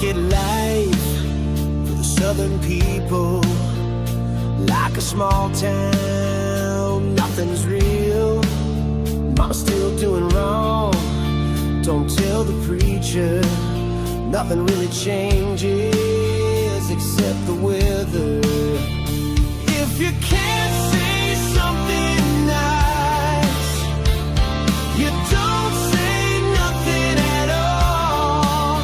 look at life for the southern people, like a small town, nothing's real. Mama's still doing wrong, don't tell the preacher. Nothing really changes except the weather. If you can't say something nice, you don't say nothing at all.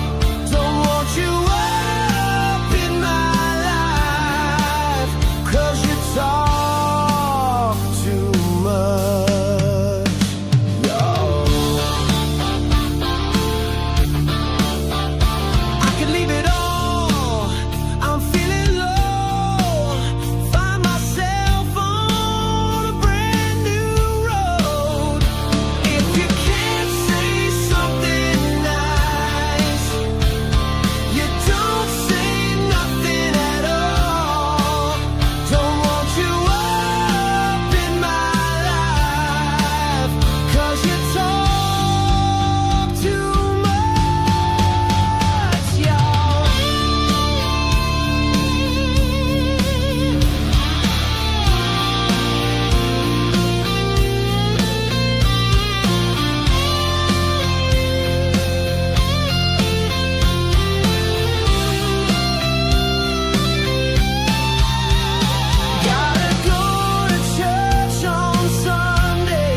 Don't want you up in my life, 'cause you talk too much. I could leave it all, I'm feeling low. Find myself on a brand new road. If you can't say something nice, you don't say nothing at all. Don't want you up in my life, 'cause you talk too much, y'all. Gotta go to church on Sunday,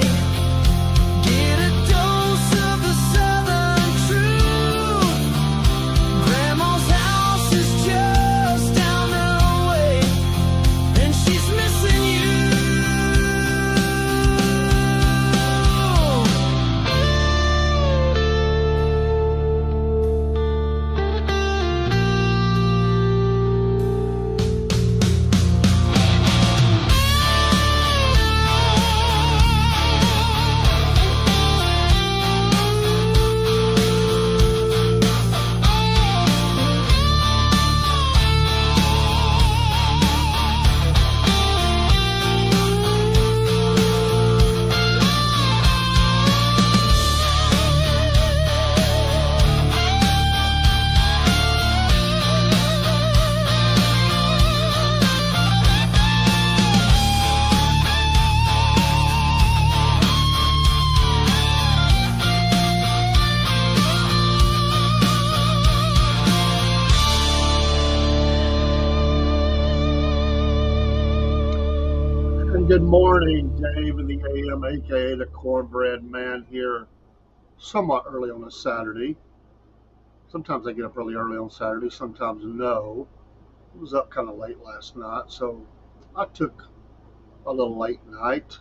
get a dose of the southern truth. Grandma's house is just down the way, and she's missing you. And good morning, Dave in the AM, aka the Cornbread Man here, somewhat early on a Saturday. Sometimes I get up really early on Saturday, sometimes no. I was up kind of late last night, so I took a little late night,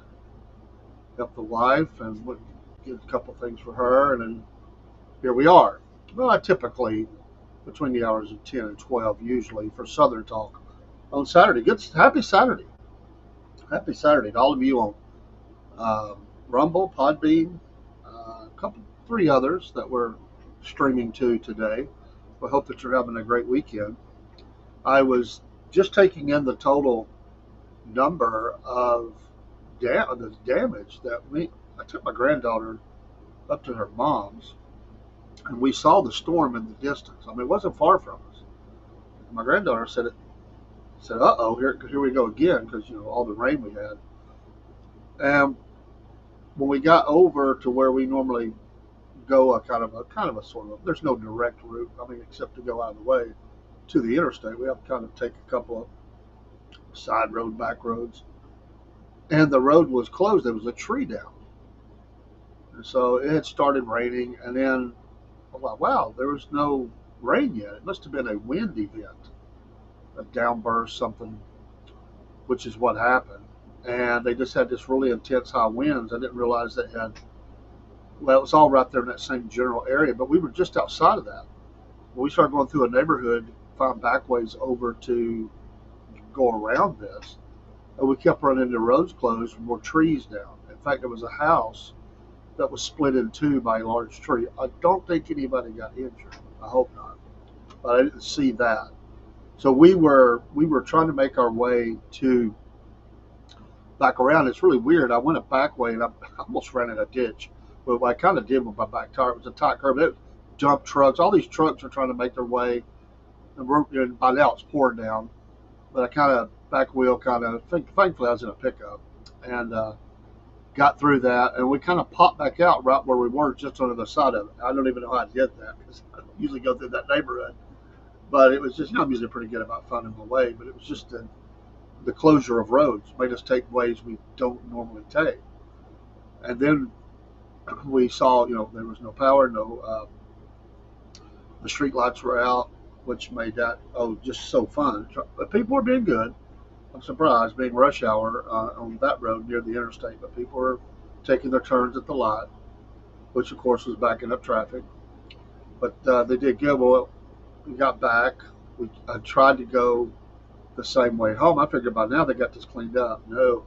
helped the wife, and went and did a couple things for her, and then here we are. Well, I typically, between the hours of 10 and 12, usually, for Southern Talk on Saturday. Happy Saturday. Happy Saturday to all of you on Rumble, Podbean, three others that we're streaming to today. We hope that you're having a great weekend. I was just taking in the total number of the damage that I took my granddaughter up to her mom's, and we saw the storm in the distance. I mean, it wasn't far from us. My granddaughter said, "Uh-oh, here we go again," because all the rain we had. And when we got over to where we normally go, a kind of a sort of, there's no direct route. I mean, except to go out of the way to the interstate, we have to kind of take a couple of side road, back roads, and the road was closed. There was a tree down, and so it had started raining. And then, wow, there was no rain yet. It must have been a wind event. A downburst, something, which is what happened. And they just had this really intense high winds. I didn't realize they had, well, it was all right there in that same general area, but we were just outside of that. When we started going through a neighborhood, found back ways over to go around this, and we kept running into roads closed with more trees down. In fact, there was a house that was split in two by a large tree. I don't think anybody got injured. I hope not, but I didn't see that. So we were trying to make our way to back around. It's really weird. I went a back way and I almost ran in a ditch. But what I kind of did with my back tire, it was a tight curve. dump trucks. All these trucks are trying to make their way, and by now it's pouring down. But I kind of back wheel, thankfully I was in a pickup, and got through that, and we kind of popped back out right where we were, just on the other side of it. I don't even know how I did that because I don't usually go through that neighborhood. But it was just, I'm usually pretty good about finding my way, but it was just the closure of roads made us take ways we don't normally take. And then we saw, there was no power, the street lights were out, which made that, just so fun. But people were being good. I'm surprised, being rush hour on that road near the interstate, but people were taking their turns at the light, which of course was backing up traffic. But they did good. Well, we got back. I tried to go the same way home. I figured by now they got this cleaned up. No,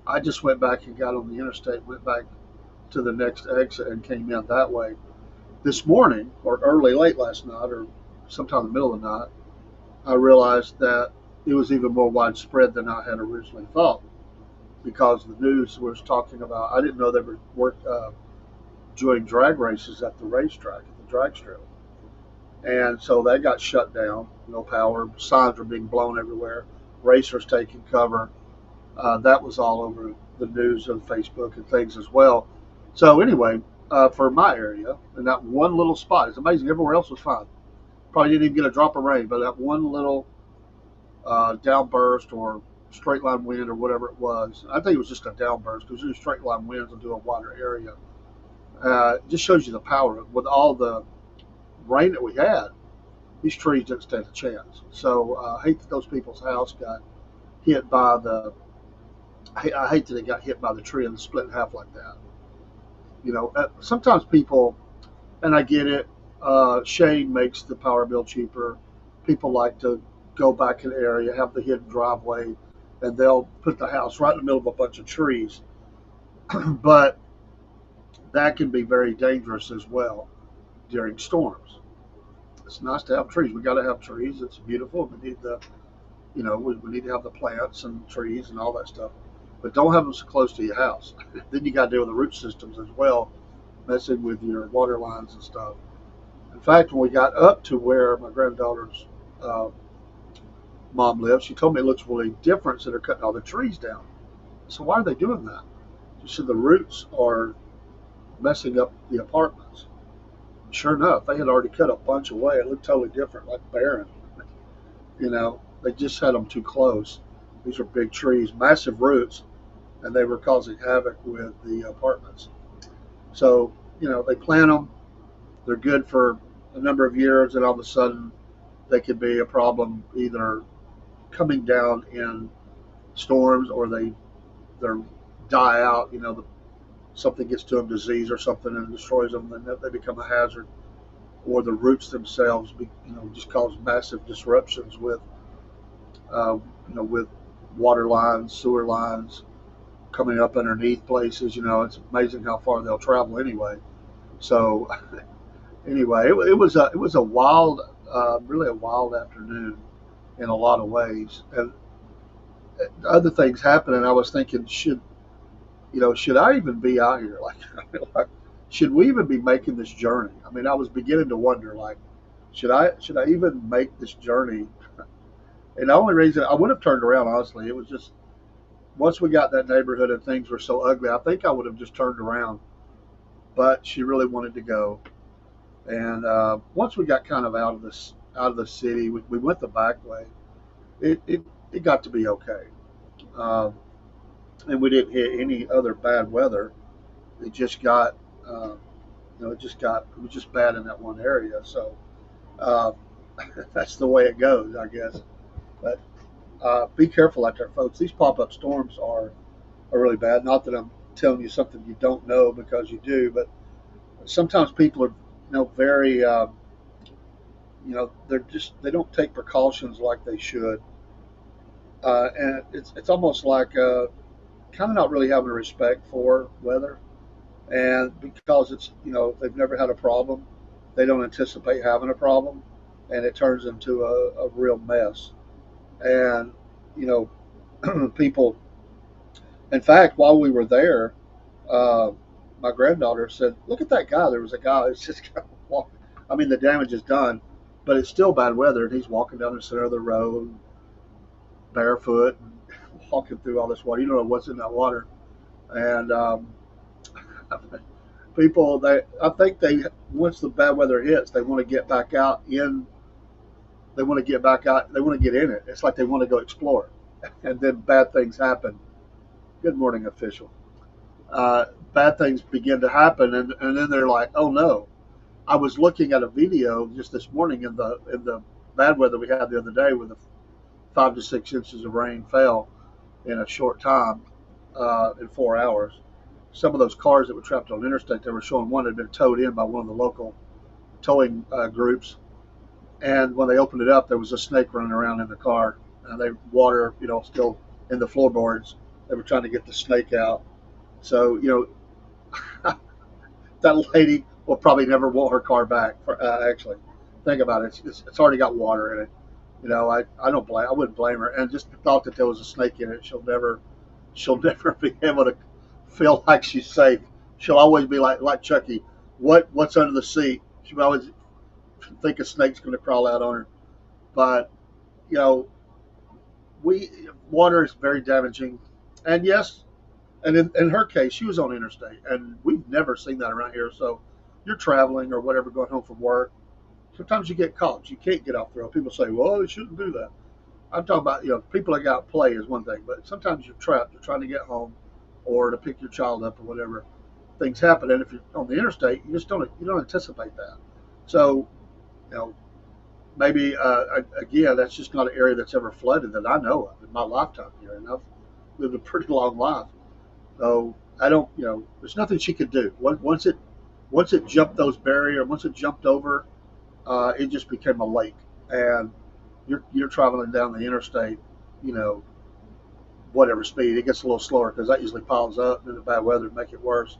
I just went back and got on the interstate, went back to the next exit, and came in that way. This morning, or late last night, or sometime in the middle of the night, I realized that it was even more widespread than I had originally thought, because the news was talking about. I didn't know they were doing drag races at the racetrack, at the drag strip. And so that got shut down, no power, signs were being blown everywhere, racers taking cover. That was all over the news and Facebook and things as well. So anyway, for my area, in that one little spot, it's amazing, everywhere else was fine. Probably didn't even get a drop of rain, but that one little downburst or straight line wind or whatever it was, I think it was just a downburst, because usually straight line winds will do a wider area. Just shows you the power. With all the rain that we had, these trees didn't stand a chance. So I hate that those people's house got hit by I hate that it got hit by the tree and split in half like that. Sometimes people, and I get it, shade makes the power bill cheaper. People like to go back an area, have the hidden driveway, and they'll put the house right in the middle of a bunch of trees. But that can be very dangerous as well during storms. It's nice to have trees. We got to have trees. It's beautiful. We need we need to have the plants and trees and all that stuff. But don't have them so close to your house. Then you got to deal with the root systems as well, messing with your water lines and stuff. In fact, when we got up to where my granddaughter's mom lives, she told me it looks really different, so they're cutting all the trees down. So why are they doing that? She said the roots are messing up the apartments. Sure enough, they had already cut a bunch away. It looked totally different, like barren. They just had them too close. These are big trees, massive roots, and they were causing havoc with the apartments. So, they plant them. They're good for a number of years, and all of a sudden they could be a problem, either coming down in storms, or they die out. Something gets to them, disease or something, and destroys them, and they become a hazard. Or the roots themselves, just cause massive disruptions with, with water lines, sewer lines coming up underneath places. It's amazing how far they'll travel anyway. So anyway, it was a wild, really a wild afternoon in a lot of ways. And other things happened, and I was thinking, should I even be out here? Like, should we even be making this journey? I mean, I was beginning to wonder, like, should I even make this journey? And the only reason I would have turned around, honestly, it was just once we got that neighborhood and things were so ugly, I think I would have just turned around. But she really wanted to go, and once we got kind of out of the city, we went the back way. It got to be okay, and we didn't hit any other bad weather. It just got, it was just bad in that one area. So that's the way it goes, I guess. But be careful out there, folks. These pop-up storms are really bad. Not that I'm telling you something you don't know, because you do, but sometimes people are, very, they don't take precautions like they should, and it's almost like kind of not really having a respect for weather, and because it's they've never had a problem, they don't anticipate having a problem, and it turns into a real mess. And people, in fact, while we were there, my granddaughter said, "Look at that guy." There was a guy who's just kind of walking. I mean, the damage is done, but it's still bad weather, and he's walking down the center of the road barefoot and walking through all this water. You don't know what's in that water, and people, I think they, once the bad weather hits, they want to get back out in. They want to get back out. They want to get in it. It's like they want to go explore, and then bad things happen. Good morning, official. Bad things begin to happen, and then they're like, "Oh no!" I was looking at a video just this morning in the bad weather we had the other day, with the 5 to 6 inches of rain fell in a short time, in 4 hours. Some of those cars that were trapped on the interstate, they were showing one had been towed in by one of the local towing groups, and when they opened it up, there was a snake running around in the car, and they water, still in the floorboards. They were trying to get the snake out. So that lady will probably never want her car back. Actually, think about it. It's already got water in it. I wouldn't blame her. And just the thought that there was a snake in it, she'll never be able to feel like she's safe. She'll always be like Chucky. What's under the seat? She'll always think a snake's going to crawl out on her. But you know, we water is very damaging, and yes, and in her case, she was on interstate, and we've never seen that around here. So you're traveling or whatever, going home from work. Sometimes you get caught. You can't get off the road. People say, "Well, they shouldn't do that." I'm talking about, people that got out play is one thing, but sometimes you're trapped. You're trying to get home, or to pick your child up or whatever. Things happen, and if you're on the interstate, you don't anticipate that. So, you know, maybe again, that's just not an area that's ever flooded that I know of in my lifetime here, and I've lived a pretty long life. So I don't, there's nothing she could do. Once it jumped those barriers, once it jumped over, it just became a lake, and you're traveling down the interstate, you know, whatever speed. It gets a little slower because that usually piles up, and the bad weather make it worse.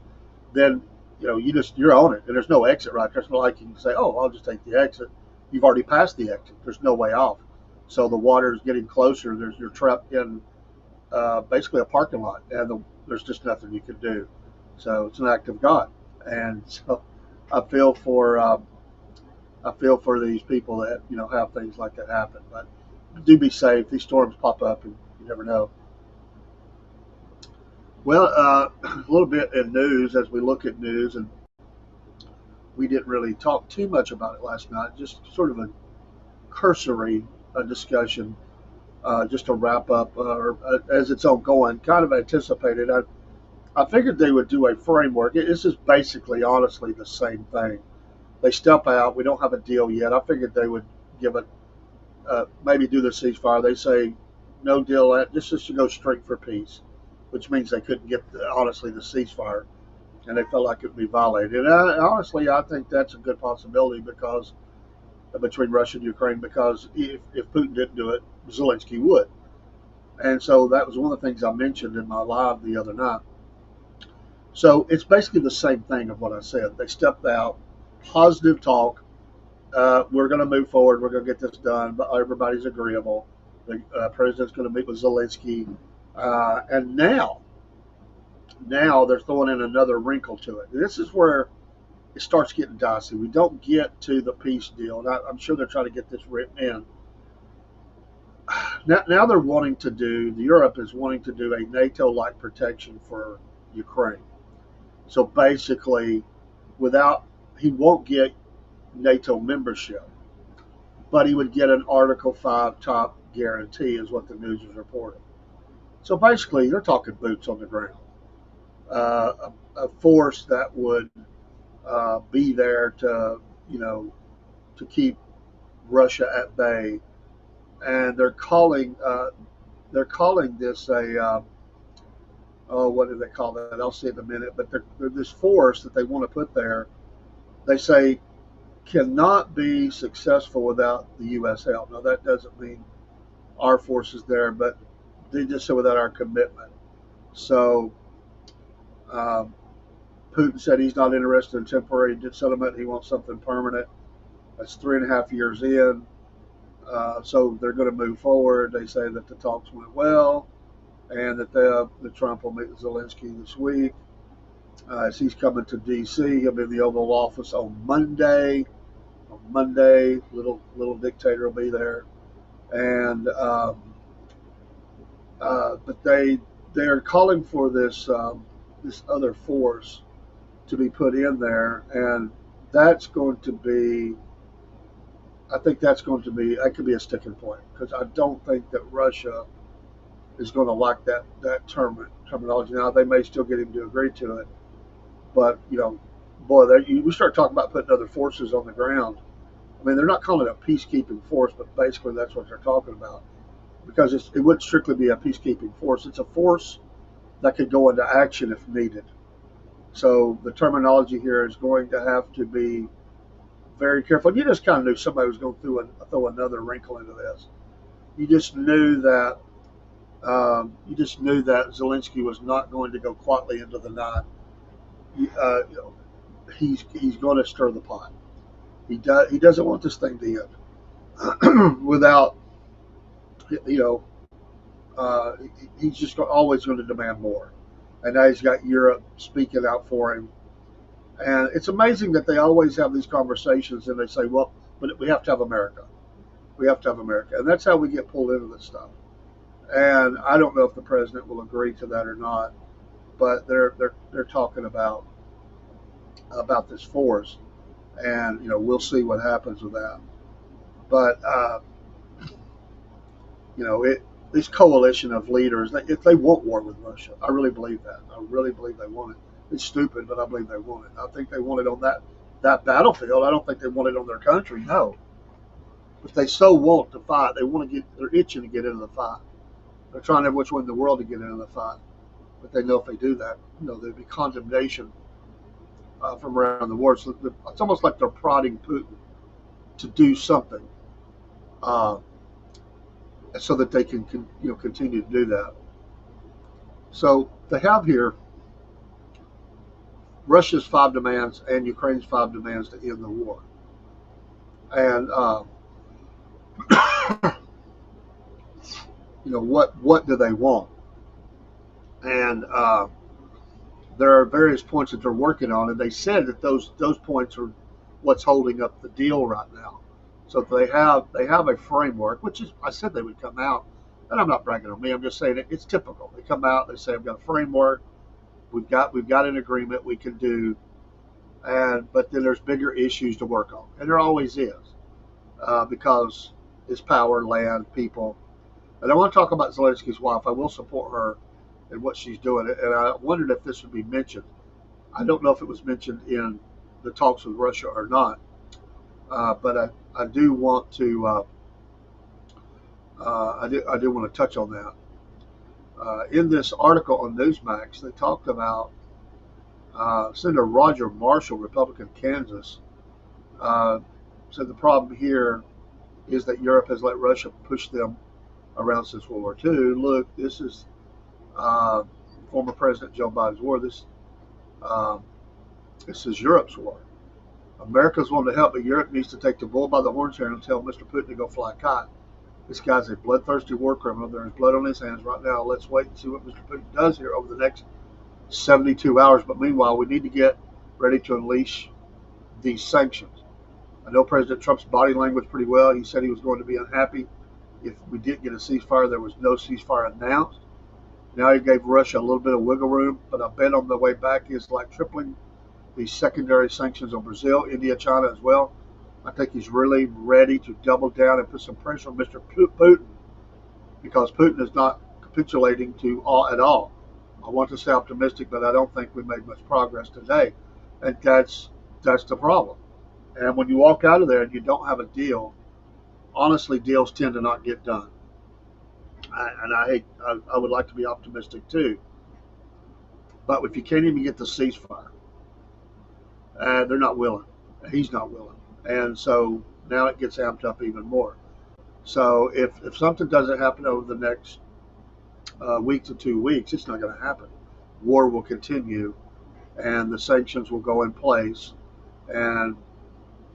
Then you're on it, and there's no exit right there. It's not like you can say, "Oh, I'll just take the exit." You've already passed the exit. There's no way off. So the water is getting closer. You're trapped in basically a parking lot, and there's just nothing you can do. So it's an act of God, and so I feel for I feel for these people that have things like that happen. But do be safe. These storms pop up, and you never know. Well, a little bit in news as we look at news, and we didn't really talk too much about it last night. Just sort of a cursory discussion, just to wrap up, as it's ongoing. Kind of anticipated. I figured they would do a framework. This is basically, honestly, the same thing. They step out. We don't have a deal yet. I figured they would give it, maybe do the ceasefire. They say no deal. Just to go straight for peace, which means they couldn't get honestly the ceasefire, and they felt like it would be violated. And honestly, I think that's a good possibility because between Russia and Ukraine, because if Putin didn't do it, Zelensky would. And so that was one of the things I mentioned in my live the other night. So it's basically the same thing of what I said. They stepped out, positive talk. We're going to move forward. We're going to get this done. But everybody's agreeable. The president's going to meet with Zelensky. And now they're throwing in another wrinkle to it. This is where it starts getting dicey. We don't get to the peace deal, and I'm sure they're trying to get this written in. Now they're wanting to do, Europe is wanting to do a NATO-like protection for Ukraine. So basically, he won't get NATO membership, but he would get an Article 5 top guarantee, is what the news is reporting. So basically, they're talking boots on the ground, a force that would be there to keep Russia at bay, and they're calling this a oh, what do they call that? I'll see in a minute. But they're this force that they want to put there, they say cannot be successful without the U.S. help. Now that doesn't mean our forces there, but they just say without our commitment. So Putin said he's not interested in temporary settlement. He wants something permanent. That's 3.5 years in. So they're going to move forward. They say that the talks went well, and that the Trump will meet with Zelensky this week. As he's coming to D.C., he'll be in the Oval Office on Monday, on Monday. Little dictator will be there, and but they're calling for this other force to be put in there, and that's going to be. I think that could be a sticking point because I don't think that Russia is going to like that terminology. Now they may still get him to agree to it, but boy, we start talking about putting other forces on the ground. I mean, they're not calling it a peacekeeping force, but basically that's what they're talking about because it wouldn't strictly be a peacekeeping force. It's a force that could go into action if needed. So the terminology here is going to have to be very careful. You just kind of knew somebody was going to throw another wrinkle into this. You just knew that Zelensky was not going to go quietly into the night. He's going to stir the pot. He doesn't want this thing to end without you know he's just always going to demand more. And now he's got Europe speaking out for him. And it's amazing that they always have these conversations and they say, well, but we have to have America. We have to have America. And that's how we get pulled into this stuff. And I don't know if the president will agree to that or not, but they're talking about this force, and we'll see what happens with that. But this coalition of leaders, if they want war with Russia, I really believe that. I really believe they want it. It's stupid, but I believe they want it. I think they want it on that battlefield. I don't think they want it on their country. No, but they so want to fight. They're itching to get into the fight. They're trying every which way in the world to get into the fight. But they know if they do that, there'd be condemnation from around the world. So it's almost like they're prodding Putin to do something, so that they can continue to do that. So they have here Russia's 5 demands and Ukraine's 5 demands to end the war. And what do they want? And there are various points that they're working on, and they said that those points are what's holding up the deal right now. So they have a framework, which is, I said they would come out, and I'm not bragging on me. I'm just saying it's typical. They come out, they say, I've got a framework, we've got an agreement we can do, but then there's bigger issues to work on, and there always is, because it's power, land, people. And I want to talk about Zelensky's wife. I will support her and what she's doing, and I wondered if this would be mentioned. I don't know if it was mentioned in the talks with Russia or not. But I do want to I do want to touch on that. In this article on Newsmax, they talked about Senator Roger Marshall, Republican, Kansas, said the problem here is that Europe has let Russia push them around since World War II. Look, this is former President Joe Biden's war. This is Europe's war. America's wanting to help, but Europe needs to take the bull by the horns here and tell Mr. Putin to go fly a kite. This guy's a bloodthirsty war criminal. There is blood on his hands right now. Let's wait and see what Mr. Putin does here over the next 72 hours. But meanwhile, we need to get ready to unleash these sanctions. I know President Trump's body language pretty well. He said he was going to be unhappy if we didn't get a ceasefire. There was no ceasefire announced. Now he gave Russia a little bit of wiggle room, but I bet on the way back is like tripling these secondary sanctions on Brazil, India, China as well. I think he's really ready to double down and put some pressure on Mr. Putin, because Putin is not capitulating at all. I want to stay optimistic, but I don't think we made much progress today, and that's the problem. And when you walk out of there and you don't have a deal, honestly, deals tend to not get done. I would like to be optimistic too, but if you can't even get the ceasefire, they're not willing. He's not willing. And so now it gets amped up even more. So if something doesn't happen over the next week to 2 weeks, it's not going to happen. War will continue, and the sanctions will go in place. And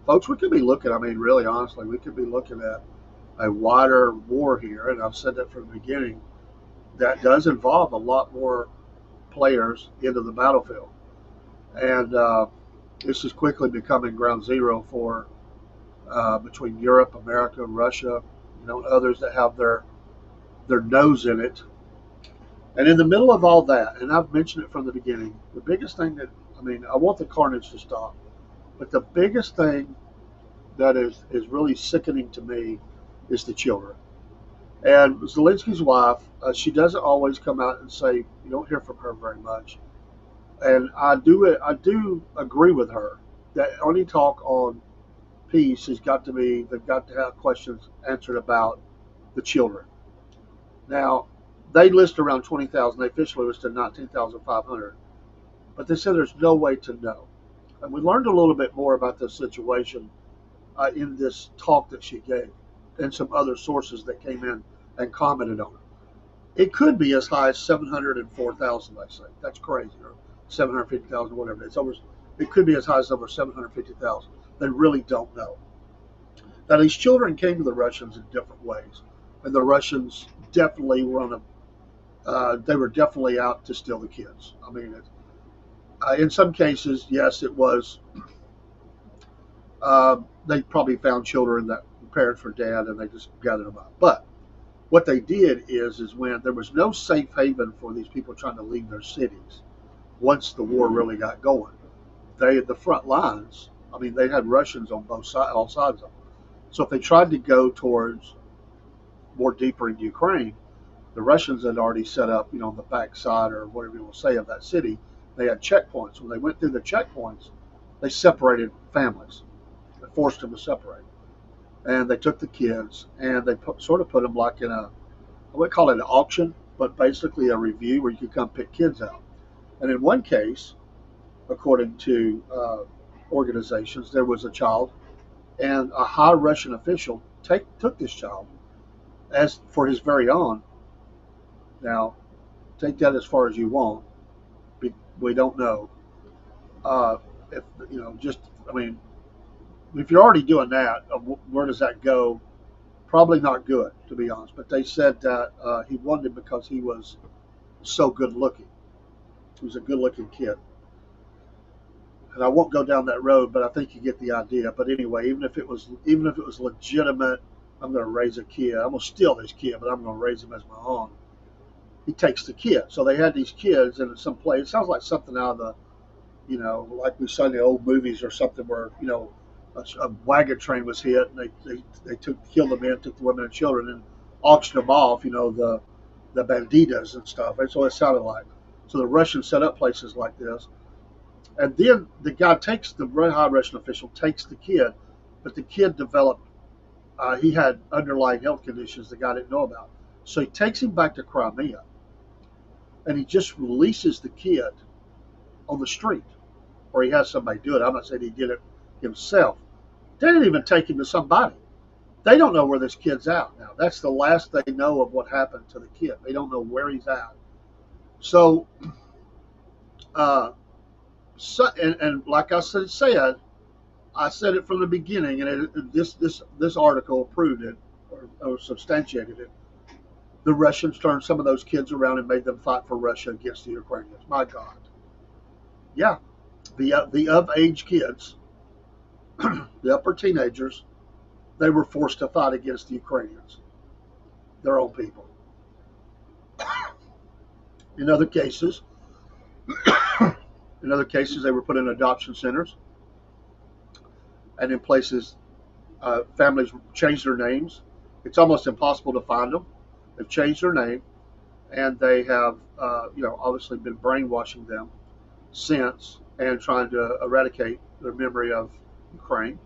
folks, we could be looking, really honestly, we could be looking at a wider war here. And I've said that from the beginning. That does involve a lot more players into the battlefield. And this is quickly becoming ground zero for between Europe, America, Russia, others that have their nose in it. And in the middle of all that, and I've mentioned it from the beginning, the biggest thing that, I want the carnage to stop, but the biggest thing that is really sickening to me is the children. And Zelensky's wife, she doesn't always come out and say, you don't hear from her very much. And I do agree with her that any talk on peace has got to be, they've got to have questions answered about the children. Now, they list around 20,000. They officially listed 19,500. But they said there's no way to know. And we learned a little bit more about this situation in this talk that she gave and some other sources that came in and commented on it. It could be as high as 704,000, they say. That's crazy. Or 750,000, whatever it is. It could be as high as over 750,000. They really don't know. Now, these children came to the Russians in different ways. And the Russians definitely were they were definitely out to steal the kids. In some cases, yes, it was. They probably found children that parents were dead, and they just gathered them up. But what they did is when there was no safe haven for these people trying to leave their cities, once the war really got going, the front lines. They had Russians on all sides of them. So if they tried to go towards more deeper in Ukraine, the Russians had already set up, on the backside or whatever you want to say of that city. They had checkpoints. When they went through the checkpoints, they separated families. They forced them to separate. And they took the kids and they sort of put them like in I would call it an auction, but basically a review where you could come pick kids out. And in one case, according to organizations, there was a child, and a high Russian official took this child as for his very own. Now, take that as far as you want. We don't know. If just if you're already doing that, where does that go? Probably not good, to be honest. But they said that he wanted him because he was so good looking. He was a good looking kid. And I won't go down that road, but I think you get the idea. But anyway, even if it was legitimate, I'm going to raise a kid. I'm going to steal this kid, but I'm going to raise him as my own. He takes the kid. So they had these kids in some place. It sounds like something out of like we saw in the old movies or something where, a wagon train was hit and they killed the men, took the women and children and auctioned them off, the banditas and stuff. That's what it sounded like. So the Russians set up places like this. And then the guy the high Russian official takes the kid, but the kid developed, he had underlying health conditions the guy didn't know about. So he takes him back to Crimea and he just releases the kid on the street, or he has somebody do it. I'm not saying he did it himself. They didn't even take him to somebody. They don't know where this kid's at now. That's the last they know of what happened to the kid. They don't know where he's at. So, and like I said, I said it from the beginning, and this article proved it or substantiated it. The Russians turned some of those kids around and made them fight for Russia against the Ukrainians. My God. Yeah, the of age kids, the upper teenagers, they were forced to fight against the Ukrainians, their own people. In other cases, they were put in adoption centers, and in places, families changed their names. It's almost impossible to find them. They've changed their name, and they have, obviously been brainwashing them since and trying to eradicate their memory of Ukraine.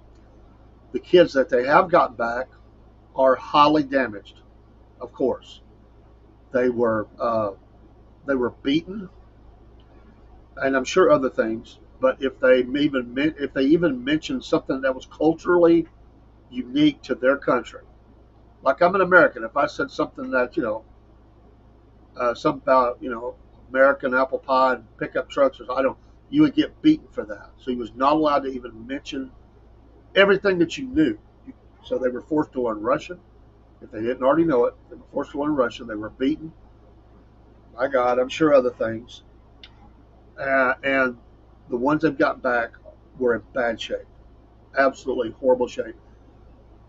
The kids that they have gotten back are highly damaged, of course. They were beaten, and I'm sure other things. But if they even mention something that was culturally unique to their country, like I'm an American, if I said something that something about American apple pie and pickup trucks, or you would get beaten for that. So he was not allowed to even mention everything that you knew. So they were forced to learn Russian. If they didn't already know it, they were forced to learn Russian. They were beaten. My God, I'm sure other things. And the ones they've got back were in bad shape, absolutely horrible shape.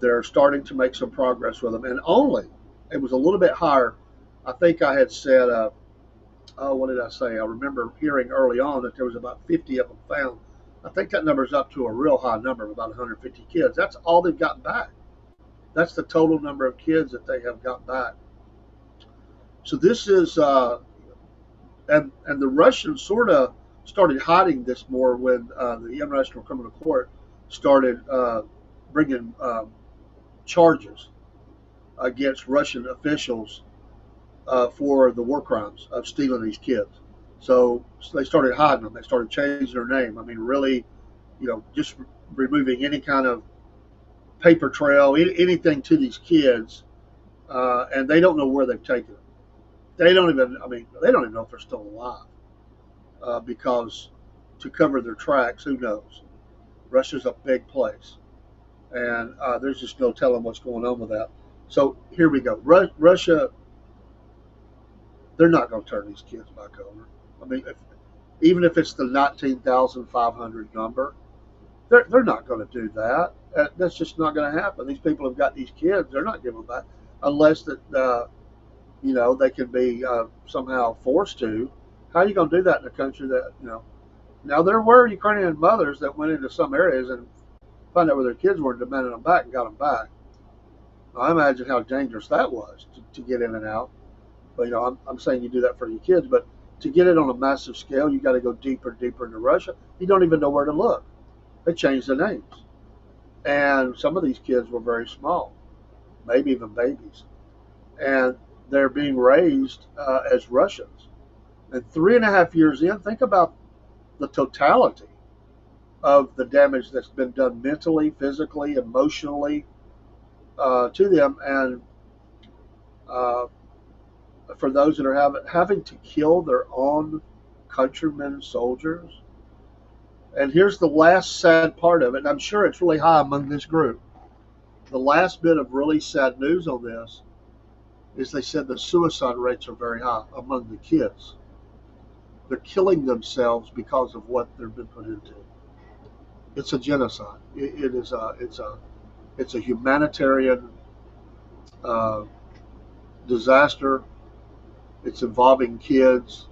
they're starting to make some progress with them, and only it was a little bit higher. I think I had said, oh, what did I say? I remember hearing early on that there was about 50 of them found. I think that number is up to a real high number of about 150 kids. That's all they've gotten back. That's the total number of kids that they have got back. So this is, and the Russians sort of started hiding this more when the International Criminal Court started bringing charges against Russian officials for the war crimes of stealing these kids. So they started hiding them. They started changing their name. I mean, really, just removing any kind of paper trail, anything to these kids, and they don't know where they've taken them. They don't even know if they're still alive because to cover their tracks, who knows? Russia's a big place, and there's just no telling what's going on with that. So here we go. Russia, they're not going to turn these kids back over. I mean, even if it's the 19,500 number, they're not going to do that. That's just not going to happen. These people have got these kids. They're not giving them back unless that they can be somehow forced to. How are you going to do that in a country that Now there were Ukrainian mothers that went into some areas and found out where their kids were and demanded them back and got them back. Now, I imagine how dangerous that was to get in and out. But I'm saying you do that for your kids, but to get it on a massive scale, you got to go deeper and deeper into Russia. You don't even know where to look. They changed the names, and some of these kids were very small, maybe even babies, and they're being raised as Russians. And 3.5 years in, think about the totality of the damage that's been done mentally, physically, emotionally to them, and for those that are having to kill their own countrymen, soldiers. And here's the last sad part of it, and I'm sure it's really high among this group. The last bit of really sad news on this is they said the suicide rates are very high among the kids. They're killing themselves because of what they've been put into. It's a genocide. It's a humanitarian disaster. It's involving kids.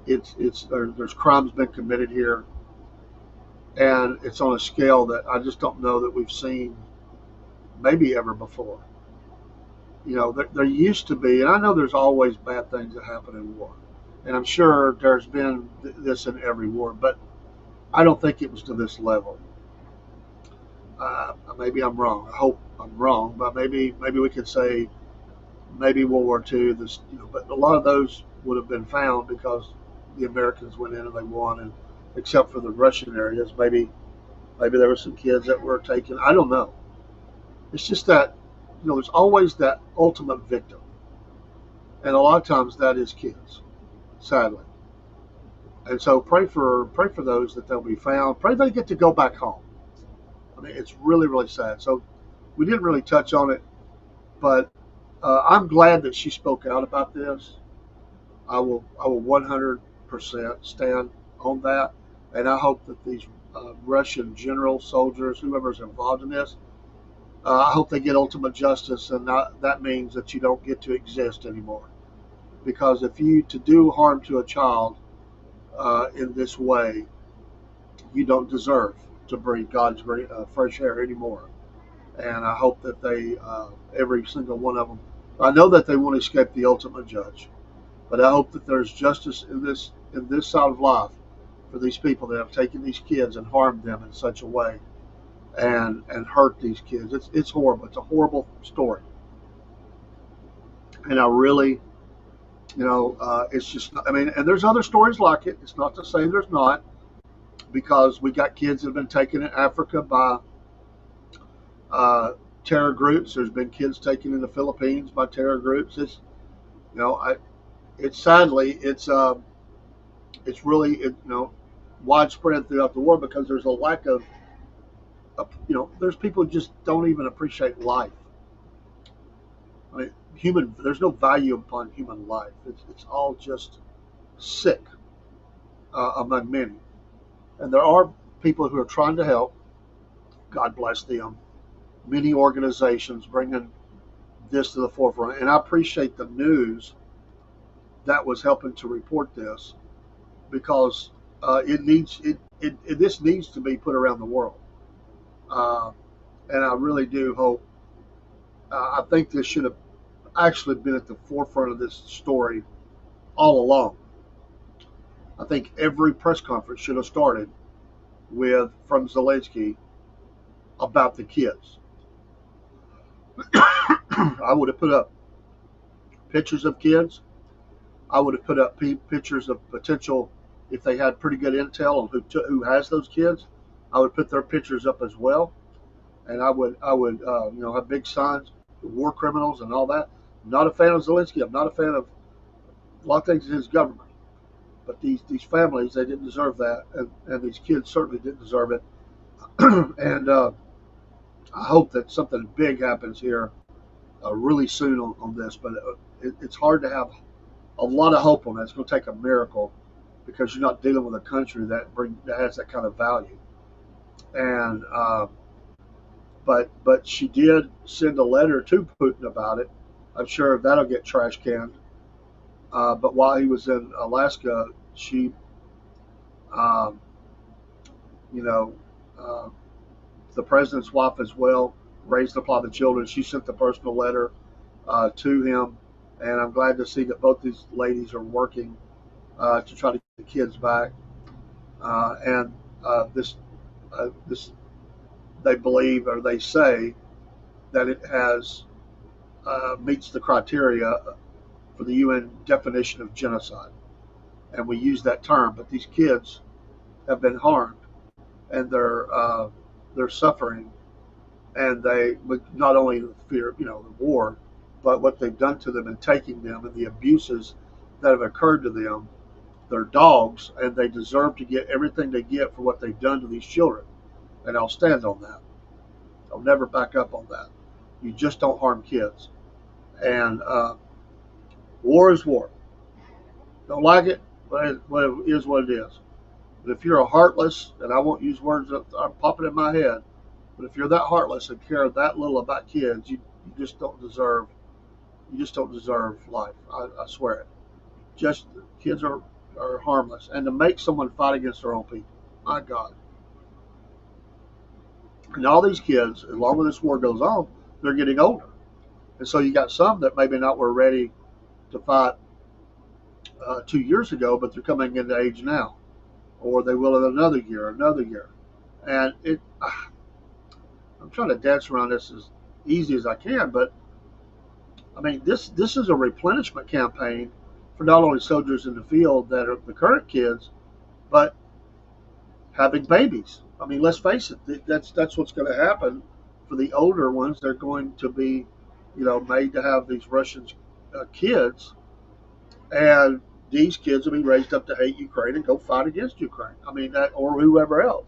There's crimes been committed here, and it's on a scale that I just don't know that we've seen maybe ever before. There used to be, and I know there's always bad things that happen in war, and I'm sure there's been this in every war, but I don't think it was to this level. Maybe I'm wrong. I hope I'm wrong, but maybe we could say maybe World War II. But a lot of those would have been found because the Americans went in and they won, and except for the Russian areas, maybe there were some kids that were taken. I don't know. It's just that there's always that ultimate victim, and a lot of times that is kids, sadly. And so pray for those that they'll be found. Pray they get to go back home. I mean, it's really, really sad. So we didn't really touch on it, but I'm glad that she spoke out about this. I will 100% stand on that, and I hope that these Russian generals, soldiers, whoever's involved in this, I hope they get ultimate justice, and that means that you don't get to exist anymore. Because if you to do harm to a child in this way, you don't deserve to breathe God's fresh air anymore. And I hope that they, every single one of them, I know that they won't escape the ultimate judge, but I hope that there's justice in this side of life for these people that have taken these kids and harmed them in such a way and hurt these kids. It's horrible. It's a horrible story. And I really, it's just, and there's other stories like it. It's not to say there's not, because we got kids that have been taken in Africa by terror groups. There's been kids taken in the Philippines by terror groups. It's really widespread throughout the world because there's a lack of there's people who just don't even appreciate life. I mean, there's no value upon human life. It's all just sick among many. And there are people who are trying to help. God bless them. many organizations bringing this to the forefront. And I appreciate the news that was helping to report this because this needs to be put around the world. Uh, and I really do hope. I think this should have actually been at the forefront of this story all along. I think every press conference should have started with from Zelensky about the kids. I would have put up pictures of kids. I would have put up pictures of potential if they had pretty good intel on who has those kids. I would put their pictures up as well, and I would have big signs, war criminals and all that. I'm not a fan of Zelensky. I'm not a fan of a lot of things in his government. But these families, they didn't deserve that, and these kids certainly didn't deserve it. And I hope that something big happens here really soon on this. But it's hard to have a lot of hope on that. It's going to take a miracle because you're not dealing with a country that has that kind of value. And but she did send a letter to Putin about it. I'm sure that'll get trash canned. But while he was in Alaska, she, um, you know, uh, the president's wife as well raised up all the children. She sent the personal letter to him, and I'm glad to see that both these ladies are working to try to get the kids back. And this, they believe or they say that it has meets the criteria for the UN definition of genocide, and we use that term. But these kids have been harmed, and they're suffering, and they not only the fear, the war, but what they've done to them and taking them and the abuses that have occurred to them. They're dogs, and they deserve to get everything they get for what they've done to these children. And I'll stand on that. I'll never back up on that. You just don't harm kids. And war is war. Don't like it, but it is what it is. But if you're a heartless, and I won't use words that are popping in my head, but if you're that heartless and care that little about kids, you just don't deserve. You just don't deserve life. I swear it. Just kids are harmless, and to make someone fight against their own people, my God. And all these kids, as long as this war goes on, they're getting older, and so you got some that maybe not were ready to fight 2 years ago, but they're coming into age now, or they will in another year, and I'm trying to dance around this as easy as I can, but I mean this is a replenishment campaign for not only soldiers in the field that are the current kids, but having babies. I mean, let's face it, that's what's going to happen for the older ones. They're going to be, made to have these Russian kids, and these kids will be raised up to hate Ukraine and go fight against Ukraine. I mean, that or whoever else.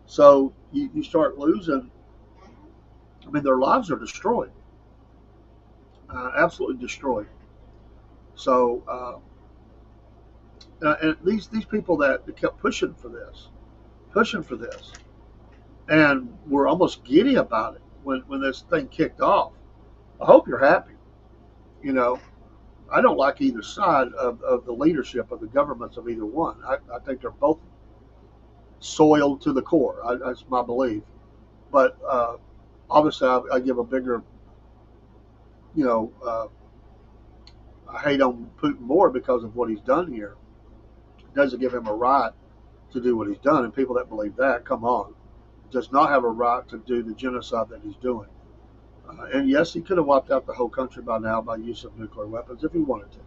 So you start losing. I mean, their lives are destroyed, absolutely destroyed. So, and these people that kept pushing for this, and were almost giddy about it when this thing kicked off. I hope you're happy. You know, I don't like either side of the leadership of the governments of either one. I think they're both soiled to the core. That's my belief. But obviously, I give a bigger, you know, I hate on Putin more because of what he's done here. It doesn't give him a right to do what he's done, and people that believe that, come on, does not have a right to do the genocide that he's doing. And yes, he could have wiped out the whole country by now by use of nuclear weapons if he wanted to.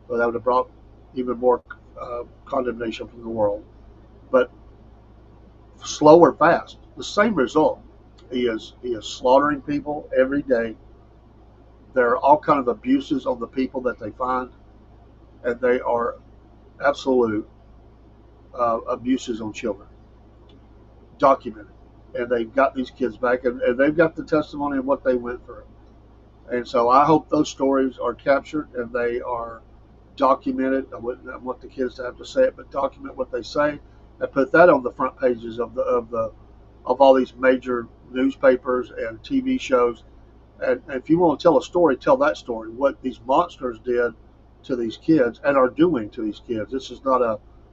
But that would have brought even more condemnation from the world. But slow or fast, the same result. He is slaughtering people every day. There are all kinds of abuses on the people that they find, and they are absolute abuses on children, documented. And they've got these kids back, and they've got the testimony of what they went through. And so I hope those stories are captured and they are documented. I want the kids to have to say it, but document what they say and put that on the front pages of all these major newspapers and TV shows. And if you want to tell a story, tell that story. What these monsters did to these kids and are doing to these kids. This is not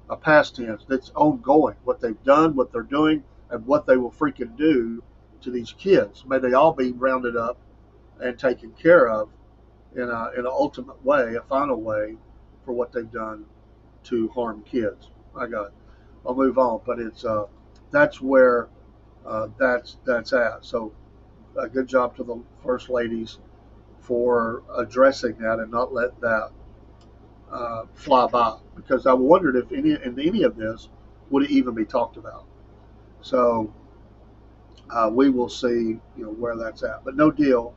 a past tense. It's ongoing. What they've done, what they're doing, and what they will freaking do to these kids. May they all be rounded up and taken care of in an ultimate way, a final way, for what they've done to harm kids. My God, I'll move on, but it's that's where that's at. So, a good job to the first ladies for addressing that and not let that fly by. Because I wondered if any of this would it even be talked about. So we will see, where that's at. But no deal.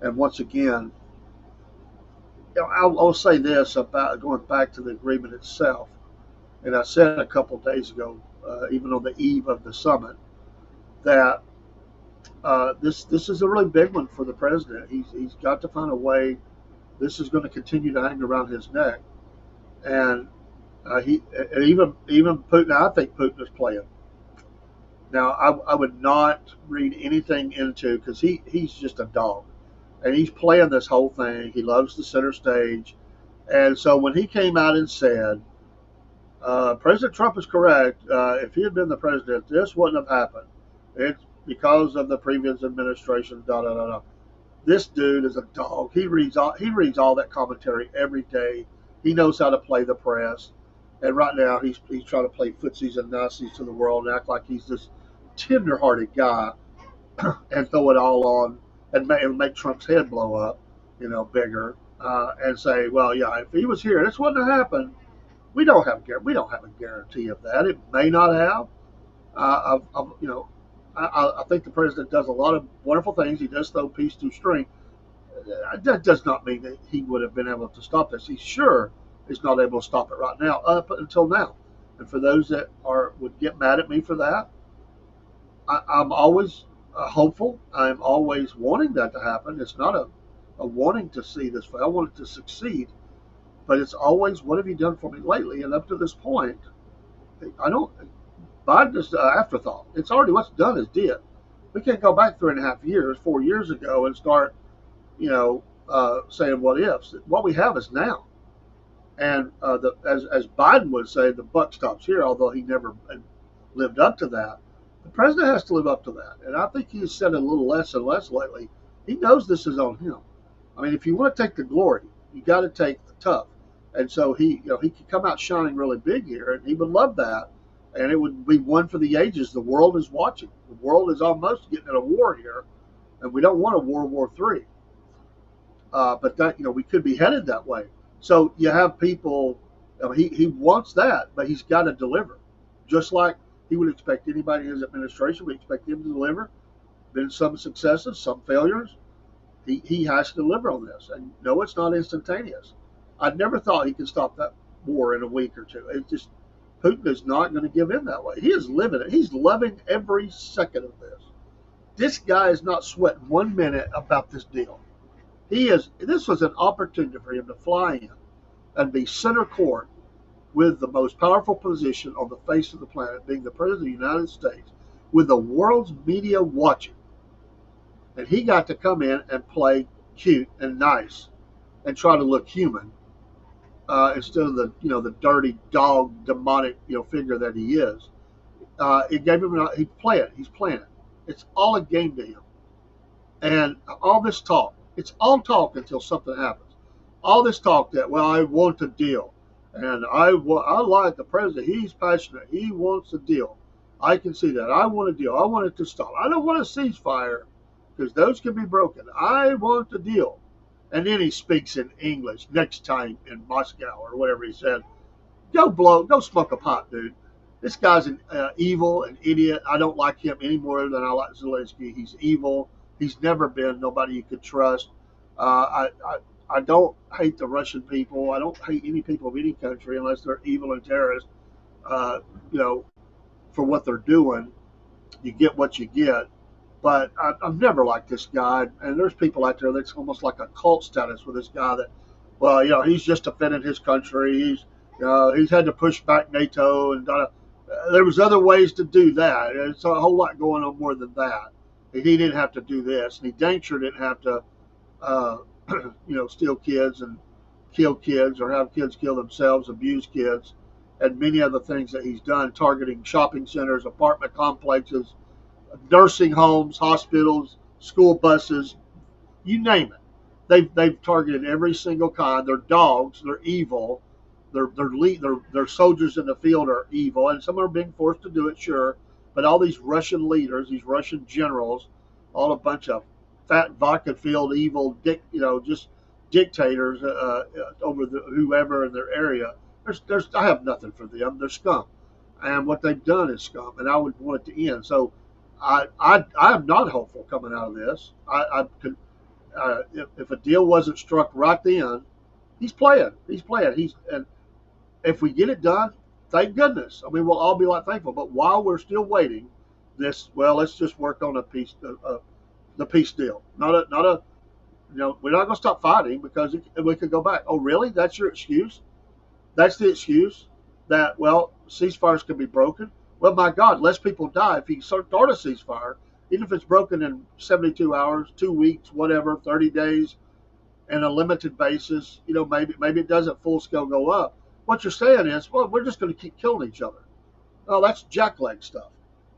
And once again, I'll say this about going back to the agreement itself. And I said a couple of days ago, even on the eve of the summit, that this is a really big one for the president. He's got to find a way. This is going to continue to hang around his neck, and even Putin. I think Putin is playing. Now I would not read anything into because he's just a dog, and he's playing this whole thing. He loves the center stage, and so when he came out and said, President Trump is correct. If he had been the president, this wouldn't have happened. It's because of the previous administration. Da da da da. This dude is a dog. He reads all that commentary every day. He knows how to play the press. And right now he's trying to play footsies and Nazis to the world and act like he's this tender-hearted guy and throw it all on and make Trump's head blow up, bigger, and say, well, yeah, if he was here, this wouldn't have happened. We don't have a guarantee of that. It may not have. I think the president does a lot of wonderful things. He does throw peace through string. That does not mean that he would have been able to stop this. He sure is not able to stop it right now, up until now. And for those that would get mad at me for that, I'm always hopeful. I'm always wanting that to happen. It's not a wanting to see this fail. I want it to succeed. But it's always, what have you done for me lately? And up to this point, Biden is an afterthought. It's already what's done is did. We can't go back 3.5 years, 4 years ago, and start, saying what ifs. What we have is now. And as Biden would say, the buck stops here, although he never lived up to that. The president has to live up to that. And I think he's said it a little less and less lately. He knows this is on him. I mean, if you want to take the glory, you got to take the tough. And so he could come out shining really big here, and he would love that. And it would be one for the ages. The world is watching. The world is almost getting in a war here, and we don't want a World War III. But that we could be headed that way. So you have people. He wants that, but he's got to deliver. Just like he would expect anybody in his administration, we expect him to deliver. Been some successes, some failures. He has to deliver on this, and no, it's not instantaneous. I never thought he could stop that war in a week or two. It's just. Putin is not going to give in that way. He is living it. He's loving every second of this. This guy is not sweating 1 minute about this deal. This was an opportunity for him to fly in and be center court with the most powerful position on the face of the planet, being the President of the United States, with the world's media watching. And he got to come in and play cute and nice and try to look human. Instead of the dirty dog demonic figure that he is, it gave him he's playing it. It's all a game to him, and all this talk, it's all talk until something happens. All this talk that I want a deal, and I like the president. He's passionate. He wants a deal. I can see that. I want a deal. I want it to stop. I don't want a ceasefire because those can be broken. I want a deal. And then he speaks in English next time in Moscow or whatever he said. Go smoke a pot, dude. This guy's an evil, an idiot. I don't like him any more than I like Zelensky. He's evil. He's never been nobody you could trust. I don't hate the Russian people. I don't hate any people of any country unless they're evil and terrorists. For what they're doing, you get what you get. But I've never liked this guy, and there's people out there that's almost like a cult status with this guy that, he's just defending his country. He's had to push back NATO, and there was other ways to do that. It's a whole lot going on more than that. He didn't have to do this, and he dang sure didn't have to, uh, steal kids and kill kids or have kids kill themselves, abuse kids, and many other things that he's done, targeting shopping centers, apartment complexes, nursing homes, hospitals, school buses, you name it. They've targeted every single kind. They're dogs. They're evil. Their soldiers in the field are evil, and some are being forced to do it, sure. But all these Russian leaders, these Russian generals, all a bunch of fat vodka-filled evil, just dictators over whoever in their area. I have nothing for them. They're scum, and what they've done is scum, and I would want it to end. So, I am not hopeful coming out of this. If a deal wasn't struck right then, he's playing. He's playing. And if we get it done, thank goodness. I mean, we'll all be like thankful. But while we're still waiting, let's just work on the peace deal. We're not going to stop fighting because we could go back. Oh, really? That's your excuse? That's the excuse that, ceasefires can be broken. Well, my God, less people die if you start a ceasefire, even if it's broken in 72 hours, 2 weeks, whatever, 30 days, and a limited basis. Maybe it doesn't full scale go up. What you're saying is, well, we're just going to keep killing each other. Oh, that's jackleg stuff,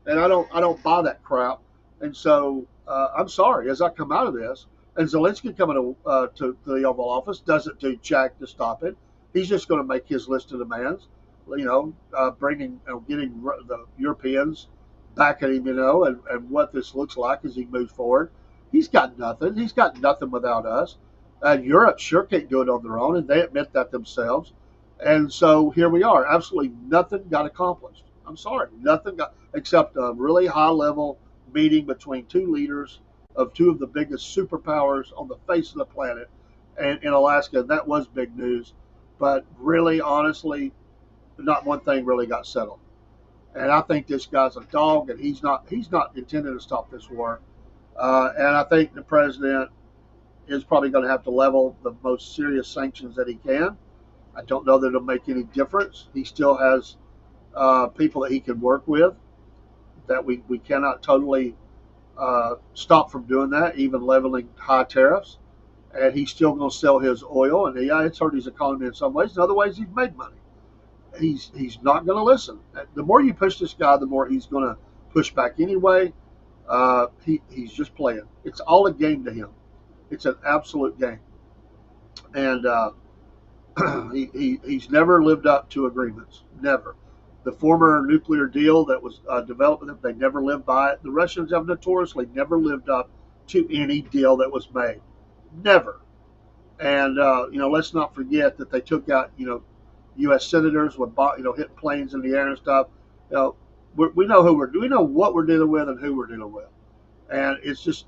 and I don't buy that crap. And so I'm sorry, as I come out of this, and Zelensky coming to the Oval Office doesn't do jack to stop it. He's just going to make his list of demands, getting the Europeans back at him, and what this looks like as he moves forward. He's got nothing. He's got nothing without us. And Europe sure can't do it on their own, and they admit that themselves. And so here we are. Absolutely nothing got accomplished. I'm sorry, nothing got except a really high-level meeting between two leaders of two of the biggest superpowers on the face of the planet, and in Alaska. That was big news, but really, honestly, not one thing really got settled. And I think this guy's a dog, and he's not intended to stop this war. And I think the president is probably going to have to level the most serious sanctions that he can. I don't know that it'll make any difference. He still has people that he can work with, that we cannot totally stop from doing that, even leveling high tariffs. And he's still going to sell his oil. And yeah, it's hurt his economy in some ways. In other ways, he's made money. He's not going to listen. The more you push this guy, the more he's going to push back anyway. He's just playing. It's all a game to him. It's an absolute game. And he's never lived up to agreements. Never. The former nuclear deal that was developed with them, they never lived by it. The Russians have notoriously never lived up to any deal that was made. Never. And let's not forget that they took out U.S. senators with hitting planes in the air and stuff. We know we know what we're dealing with and who we're dealing with, and it's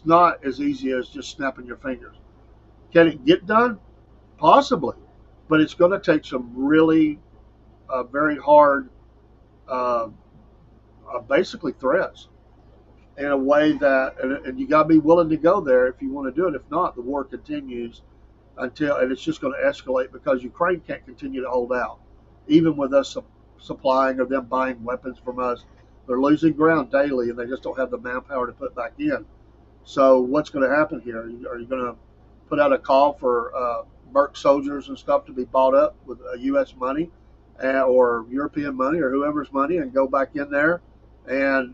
not as easy as just snapping your fingers. Can it get done? Possibly, but it's going to take some really very hard, basically threats in a way that, and you got to be willing to go there if you want to do it. If not, the war continues and it's just going to escalate because Ukraine can't continue to hold out, even with us supplying or them buying weapons from us. They're losing ground daily, and they just don't have the manpower to put back in. So what's going to happen here? Are you going to put out a call for Merc soldiers and stuff to be bought up with U.S. money or European money or whoever's money and go back in there and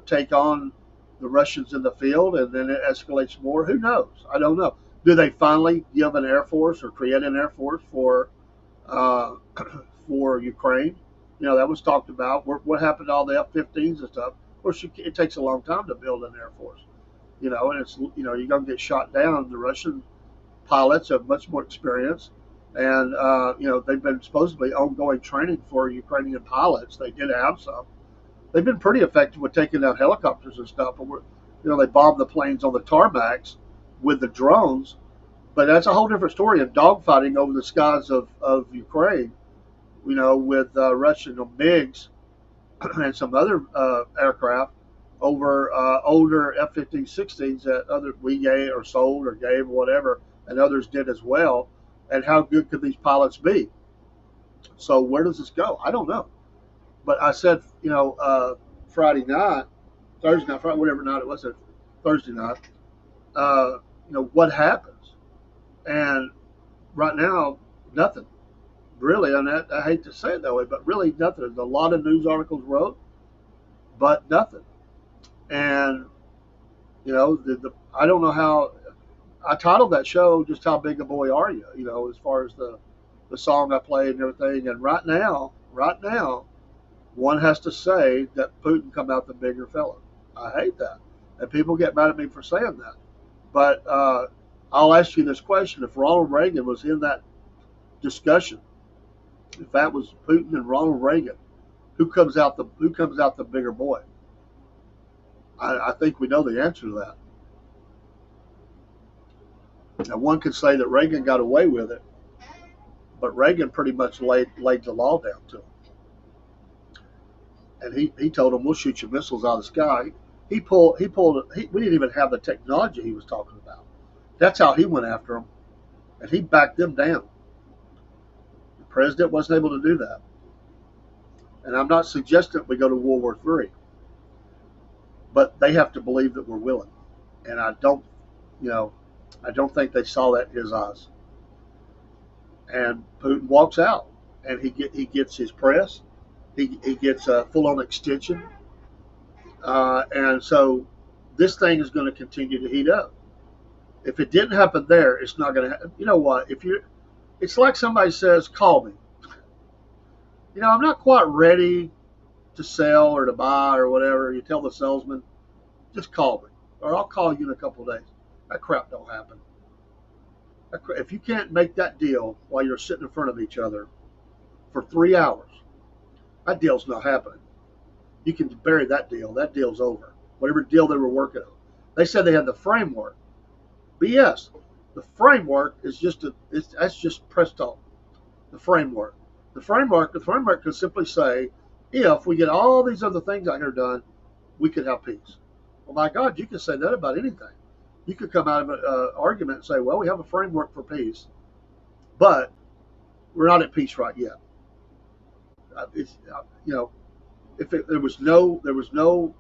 take on the Russians in the field, and then it escalates more? Who knows? I don't know. Do they finally give an air force or create an air force for Ukraine? That was talked about. What happened to all the F-15s and stuff? Of course, it takes a long time to build an air force. And it's you're going to get shot down. The Russian pilots have much more experience, and they've been supposedly ongoing training for Ukrainian pilots. They did have some. They've been pretty effective with taking out helicopters and stuff. But they bombed the planes on the tarmacs with the drones. But that's a whole different story of dogfighting over the skies of Ukraine, with Russian MiGs and some other aircraft over older F-15-16s that we gave or sold or gave or whatever, and others did as well. And how good could these pilots be? So where does this go? I don't know. But I said, Friday night, Thursday night, Friday, whatever night it was, Thursday night. What happens? And right now, nothing really. And I hate to say it that way, but really nothing. There's a lot of news articles wrote, but nothing. And I don't know how. I titled that show just "How Big a Boy Are You?" As far as the song I played and everything. And right now, one has to say that Putin come out the bigger fella. I hate that, and people get mad at me for saying that. But I'll ask you this question: if Ronald Reagan was in that discussion, if that was Putin and Ronald Reagan, who comes out the bigger boy? I think we know the answer to that. Now, one could say that Reagan got away with it, but Reagan pretty much laid the law down to him. And he told him, we'll shoot your missiles out of the sky. We didn't even have the technology he was talking about. That's how he went after him. And he backed them down. The president wasn't able to do that. And I'm not suggesting we go to World War III, but they have to believe that we're willing. And I don't think they saw that in his eyes. And Putin walks out, and he gets his press. He gets a full-on extension, and so this thing is going to continue to heat up. If it didn't happen there, it's not going to happen. You know what? It's like somebody says, "Call me." I'm not quite ready to sell or to buy or whatever. You tell the salesman, "Just call me, or I'll call you in a couple of days." That crap don't happen. If you can't make that deal while you're sitting in front of each other for 3 hours, that deal's not happening. You can bury that deal. That deal's over. Whatever deal they were working on. They said they had the framework. BS. The framework is that's just presto. The framework. The framework can simply say, if we get all these other things out here done, we could have peace. Well, my God, you can say that about anything. You could come out of an argument and say, well, we have a framework for peace, but we're not at peace right yet. If there was no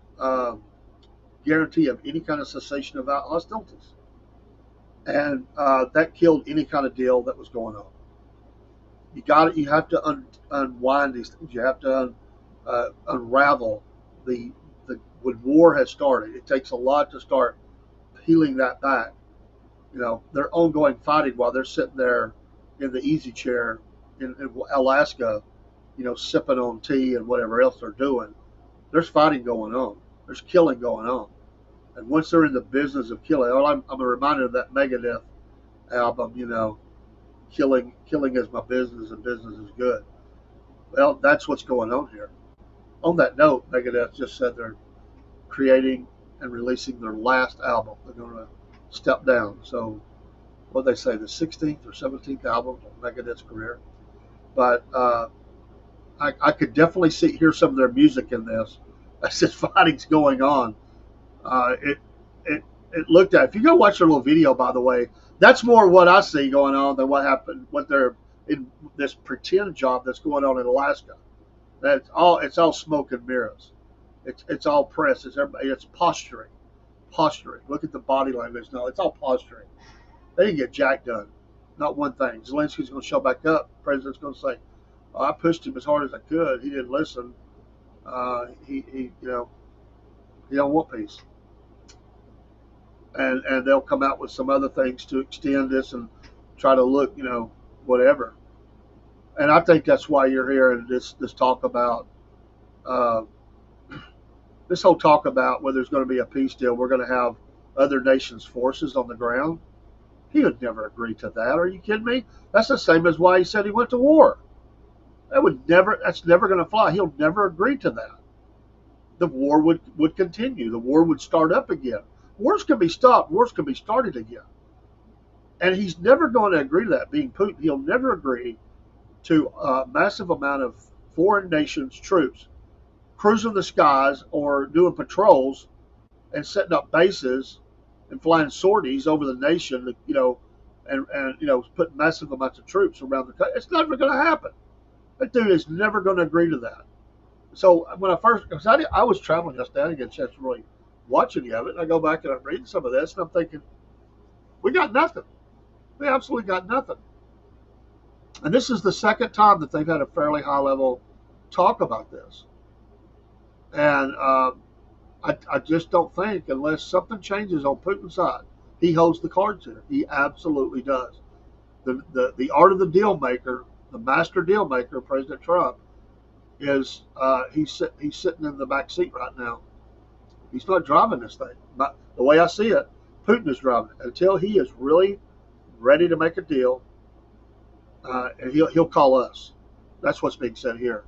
guarantee of any kind of cessation of hostilities, and that killed any kind of deal that was going on. You have to unwind these things. You have to unravel when war has started. It takes a lot to start peeling that back. Their ongoing fighting while they're sitting there in the easy chair in Alaska, sipping on tea and whatever else they're doing. There's fighting going on. There's killing going on. And once they're in the business of killing, I'm reminded of that Megadeth album, killing is my business and business is good. Well, that's what's going on here. On that note, Megadeth just said they're creating and releasing their last album. They're going to step down. So, what they say, the 16th or 17th album of Megadeth's career. But I could definitely hear some of their music in this. As this fighting's going on. It looked at. If you go watch their little video, by the way, that's more what I see going on than what happened. What they're in this pretend job that's going on in Alaska. It's all smoke and mirrors. It's all press. It's posturing. Look at the body language. No, it's all posturing. They didn't get jack done. Not one thing. Zelensky's going to show back up. The president's going to say, oh, I pushed him as hard as I could. He didn't listen. He don't want peace. And they'll come out with some other things to extend this and try to look, whatever. And I think that's why you're hearing this talk about this whole talk about whether there's going to be a peace deal. We're going to have other nations' forces on the ground. He would never agree to that. Are you kidding me? That's the same as why he said he went to war. That's never going to fly. He'll never agree to that. The war would continue. The war would start up again. Wars can be stopped. Wars can be started again. And he's never going to agree to that. Being Putin, he'll never agree to a massive amount of foreign nations' troops cruising the skies or doing patrols and setting up bases and flying sorties over the nation, and putting massive amounts of troops around the country. It's never going to happen. That dude is never going to agree to that. So when because I was traveling yesterday, I didn't get a chance to really watch any of it. And I go back and I'm reading some of this, and I'm thinking, we got nothing. We absolutely got nothing. And this is the second time that they've had a fairly high level talk about this. And I just don't think, unless something changes on Putin's side, he holds the cards here. He absolutely does. The art of the deal maker, the master deal maker, President Trump, is he's sitting in the back seat right now. He's not driving this thing. But the way I see it, Putin is driving it until he is really ready to make a deal, and he'll call us. That's what's being said here.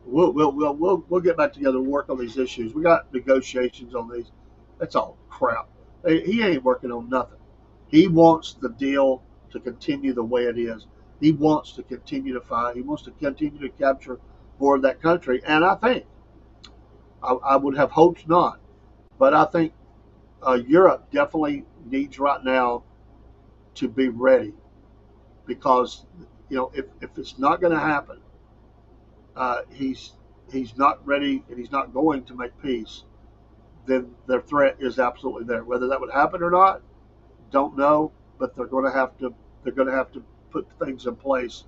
We'll get back together and work on these issues. We got negotiations on these. That's all crap. He ain't working on nothing. He wants the deal to continue the way it is. He wants to continue to fight. He wants to continue to capture more of that country. And I think I would have hoped not, but I think Europe definitely needs right now to be ready because if it's not going to happen, he's not ready and he's not going to make peace. Then their threat is absolutely there. Whether that would happen or not, don't know. But they're going to have to put things in place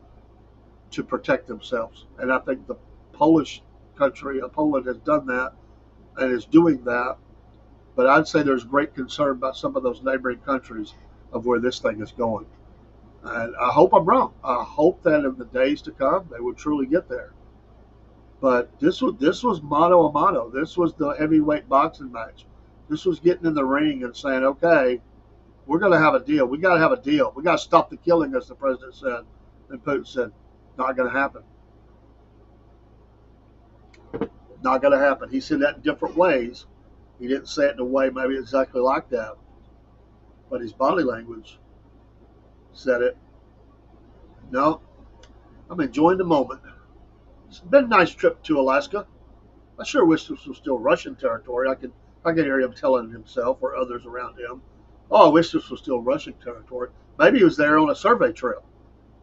to protect themselves. And I think the Polish country, Poland, has done that and is doing that. But I'd say there's great concern about some of those neighboring countries of where this thing is going. And I hope I'm wrong. I hope that in the days to come they will truly get there. But this was mano a mano. This was the heavyweight boxing match. This was getting in the ring and saying, okay, we're going to have a deal. We got to have a deal. We got to stop the killing, as the president said. And Putin said, not going to happen. Not going to happen. He said that in different ways. He didn't say it in a way maybe exactly like that, but his body language said it. No, I'm enjoying the moment. It's been a nice trip to Alaska. I sure wish this was still Russian territory. I can hear him telling himself or others around him, "Oh, I wish this was still Russian territory." Maybe he was there on a survey trip.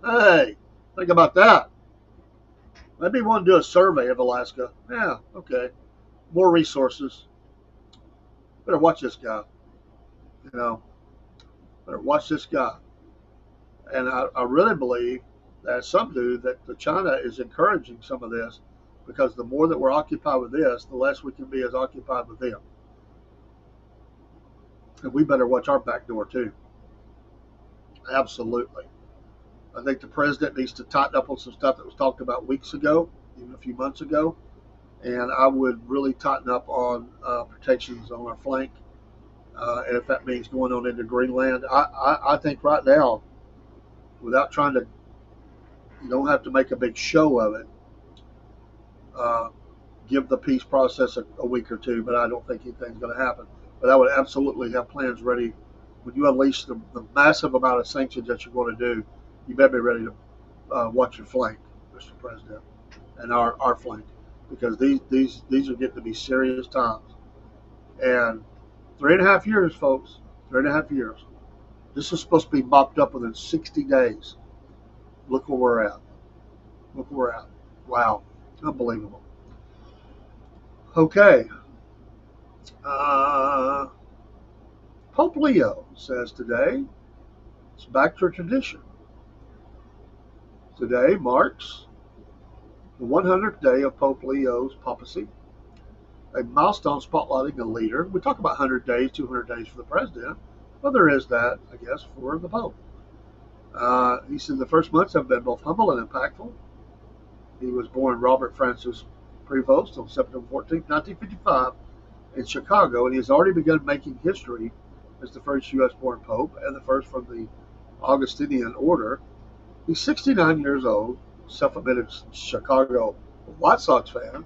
Hey, think about that. Maybe he wanted to do a survey of Alaska. Yeah, okay. More resources. Better watch this guy. You know, better watch this guy. And I really believe that some do that China is encouraging some of this because the more that we're occupied with this, the less we can be as occupied with them. And we better watch our back door too. Absolutely. I think the president needs to tighten up on some stuff that was talked about weeks ago, even a few months ago. And I would really tighten up on protections on our flank. And if that means going on into Greenland, I think right now, without trying to, you don't have to make a big show of it. Give the peace process a week or two, but I don't think anything's going to happen. But I would absolutely have plans ready. When you unleash the massive amount of sanctions that you're going to do, you better be ready to watch your flank, Mr. President, and our flank, because these are getting to be serious times. And 3.5 years, folks, 3.5 years. This is supposed to be mopped up within 60 days. Look where we're at. Look where we're at. Wow, unbelievable. Okay. Pope Leo says today it's back to a tradition. Today marks the 100th day of Pope Leo's papacy, a milestone spotlighting a leader. We talk about 100 days, 200 days for the president. Well, there is that, I guess, for the Pope. He said the first months have been both humble and impactful. He was born Robert Francis Prevost on September 14, 1955 in Chicago, and he has already begun making history as the first U.S.-born Pope and the first from the Augustinian order. He's 69 years old, self-admitted Chicago White Sox fan,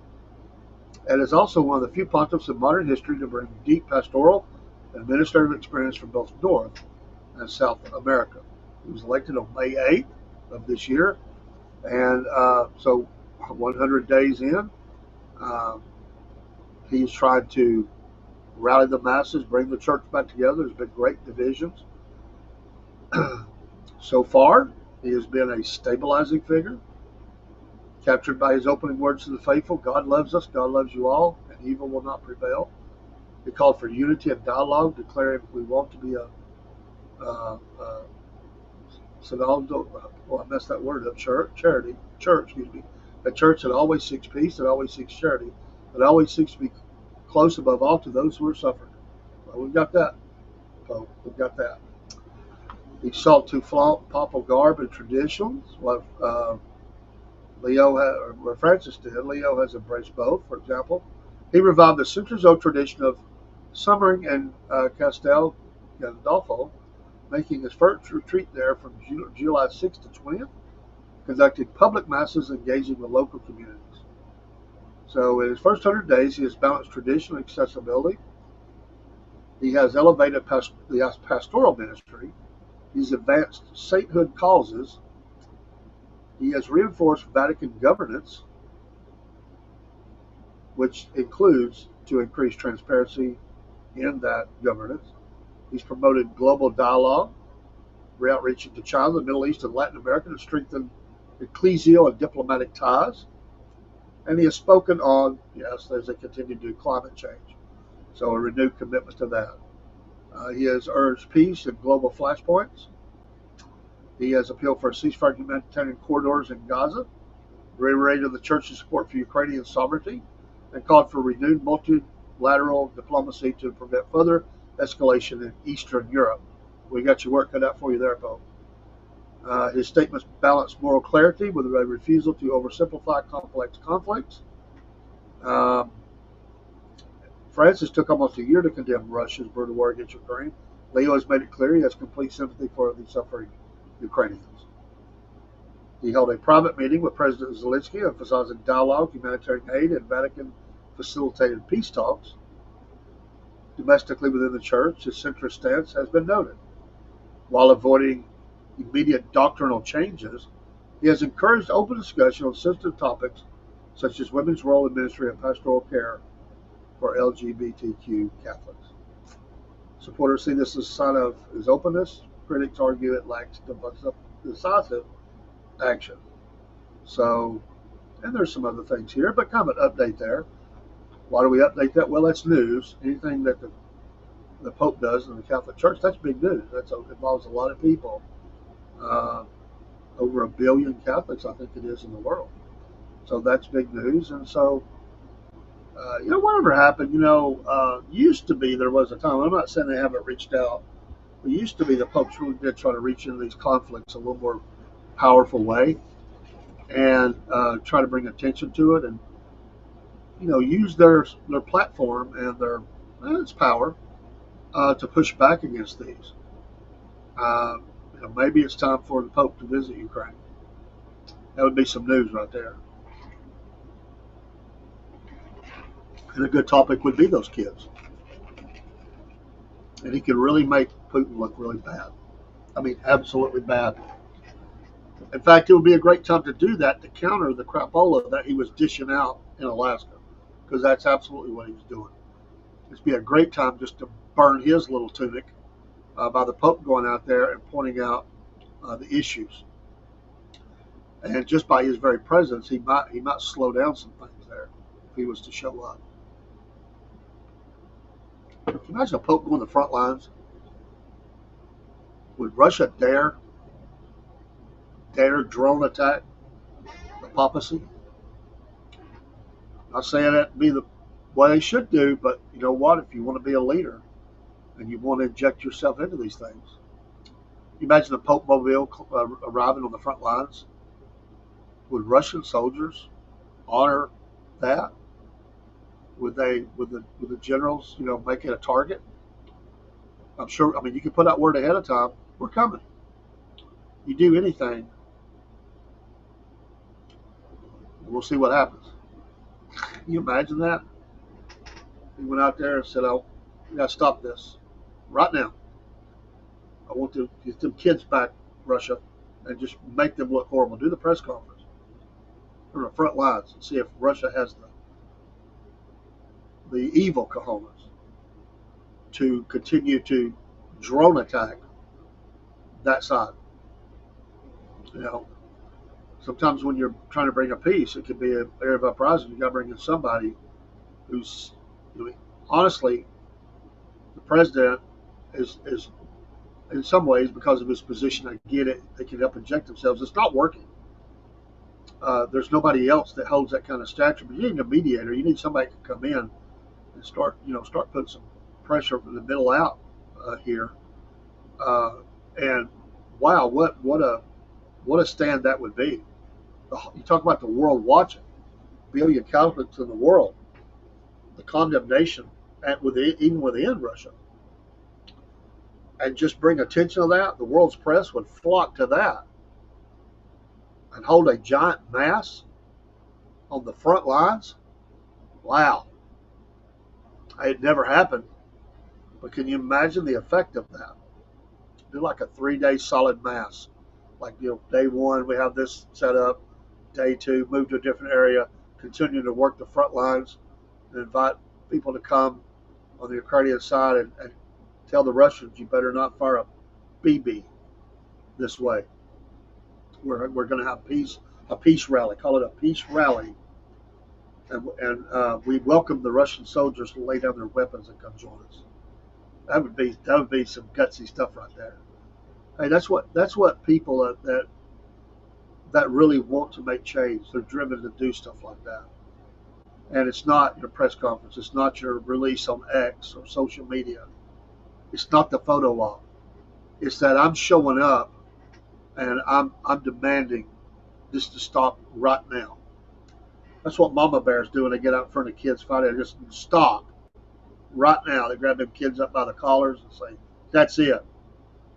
and is also one of the few pontiffs in modern history to bring deep pastoral and administrative experience from both North and South America. He was elected on May 8th of this year, and so 100 days in, he's tried to rally the masses, bring the church back together. There's been great divisions. So far, he has been a stabilizing figure, Captured by his opening words to the faithful, God loves us, God loves you all, and evil will not prevail. He called for unity and dialogue, declaring we want to be a I messed that word up, excuse me, a church that always seeks peace, that always seeks charity, that always seeks to be close above all to those who are suffering. Well, we've got that, Pope. We've got that. He sought to flaunt papal garb and traditions, what Francis did. Leo has embraced both. For example, he revived the centuries-old tradition of summering in Castel Gandolfo, making his first retreat there from July 6th to 20th, conducting public masses, engaging with local communities. So in his first 100 days, he has balanced tradition and accessibility. He has elevated the pastoral ministry. He's advanced sainthood causes. He has reinforced Vatican governance, which includes to increase transparency in that governance. He's promoted global dialogue, outreaching to China, the Middle East, and Latin America to strengthen ecclesial and diplomatic ties. And he has spoken on, yes, there's a continued to climate change, so a renewed commitment to that. He has urged peace and global flashpoints. He has appealed for a ceasefire humanitarian corridors in Gaza, reiterated the church's support for Ukrainian sovereignty, and called for renewed multilateral diplomacy to prevent further escalation in Eastern Europe. We got your work cut out for you there, Pope. His statements balance moral clarity with a refusal to oversimplify complex conflicts. Francis took almost a year to condemn Russia's brutal war against Ukraine. Leo has made it clear he has complete sympathy for the suffering Ukrainians. He held a private meeting with President Zelensky, emphasizing dialogue, humanitarian aid, and Vatican-facilitated peace talks. Domestically within the church, his centrist stance has been noted. While avoiding immediate doctrinal changes, he has encouraged open discussion on sensitive topics such as women's role in ministry and pastoral care for LGBTQ Catholics. Supporters see this as a sign of his openness. Critics argue it lacks decisive action. So, and there's some other things here, but kind of an update there. Why do we update that? Well, that's news. Anything that the Pope does in the Catholic Church, that's big news. That involves a lot of people. Over 1 billion Catholics, I think it is, in the world. So that's big news. And so, whatever happened, used to be, there was a time, I'm not saying they haven't reached out, but used to be the popes really did try to reach into these conflicts a little more powerful way and try to bring attention to it and, use their platform and its power to push back against these. Maybe it's time for the Pope to visit Ukraine. That would be some news right there. And a good topic would be those kids. And he could really make Putin look really bad. I mean, absolutely bad. In fact, it would be a great time to do that to counter the crapola that he was dishing out in Alaska, because that's absolutely what he was doing. It'd be a great time just to burn his little tunic by the Pope going out there and pointing out the issues. And just by his very presence, he might slow down some things there if he was to show up. Can you imagine a Pope going to the front lines? Would Russia dare drone attack the papacy? Not saying that be the way they should do, but you know what? If you want to be a leader and you want to inject yourself into these things, you imagine a Pope mobile arriving on the front lines. Would Russian soldiers honor that? Would the generals, make it a target? I'm sure. I mean, you can put out word ahead of time. We're coming. You do anything, we'll see what happens. Can you imagine that? He went out there and said, "Oh, we got to stop this right now. I want to get them kids back, Russia, and just make them look horrible. Do the press conference from the front lines and see if Russia has the evil cojones to continue to drone attack that side." Sometimes when you're trying to bring a peace, it could be an area of uprising. You got to bring in somebody who's, honestly, the president is in some ways, because of his position, I get it. They can help inject themselves. It's not working. There's nobody else that holds that kind of stature. But you need a mediator. You need somebody to come in and start putting some pressure from the middle out here. And wow, what a stand that would be. You talk about the world watching, billion Catholics in the world, the condemnation even within Russia, and just bring attention to that. The world's press would flock to that and hold a giant mass on the front lines. Wow, it never happened. But can you imagine the effect of that? Do like a 3 day solid mass. Like, day one, we have this set up. Day two, move to a different area, continue to work the front lines, and invite people to come on the Ukrainian side and tell the Russians, you better not fire a BB this way. We're going to have a peace rally. Call it a peace rally. And we welcome the Russian soldiers to lay down their weapons and come join us. That would be some gutsy stuff right there. Hey, that's what people that really want to make change. They're driven to do stuff like that. And it's not your press conference. It's not your release on X or social media. It's not the photo op. It's that I'm showing up and I'm demanding this to stop right now. That's what mama bears do when they get out in front of kids fighting. They just stop right now. They grab them kids up by the collars and say, "That's it."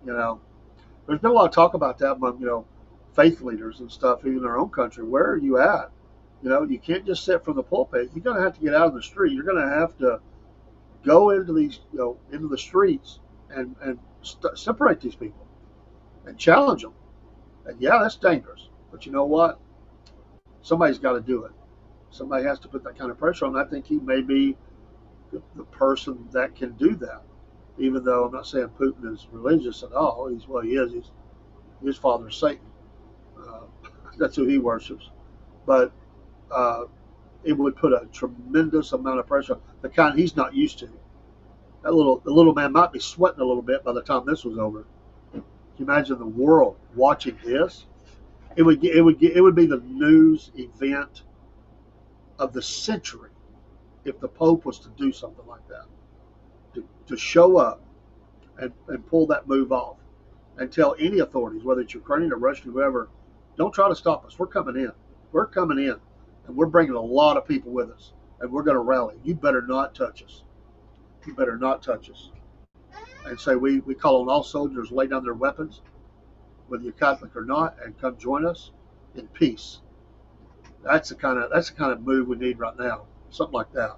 There's been a lot of talk about that among faith leaders and stuff, even in our own country. Where are you at? You can't just sit from the pulpit. You're going to have to get out in the street. You're going to have to go into into the streets and separate these people and challenge them. And yeah, that's dangerous. But you know what? Somebody's got to do it. Somebody has to put that kind of pressure on. I think he may be the person that can do that. Even though I'm not saying Putin is religious at all. He is. His father is Satan. That's who he worships. But it would put a tremendous amount of pressure, the kind he's not used to. The little man might be sweating a little bit by the time this was over. Can you imagine the world watching this? It would be the news event of the century if the Pope was to do something like that. To show up and pull that move off and tell any authorities, whether it's Ukrainian or Russian, whoever, don't try to stop us. We're coming in. We're coming in. And we're bringing a lot of people with us. And we're going to rally. You better not touch us. You better not touch us. And say we call on all soldiers to lay down their weapons, whether you're Catholic or not, and come join us in peace. That's the kind of move we need right now. Something like that.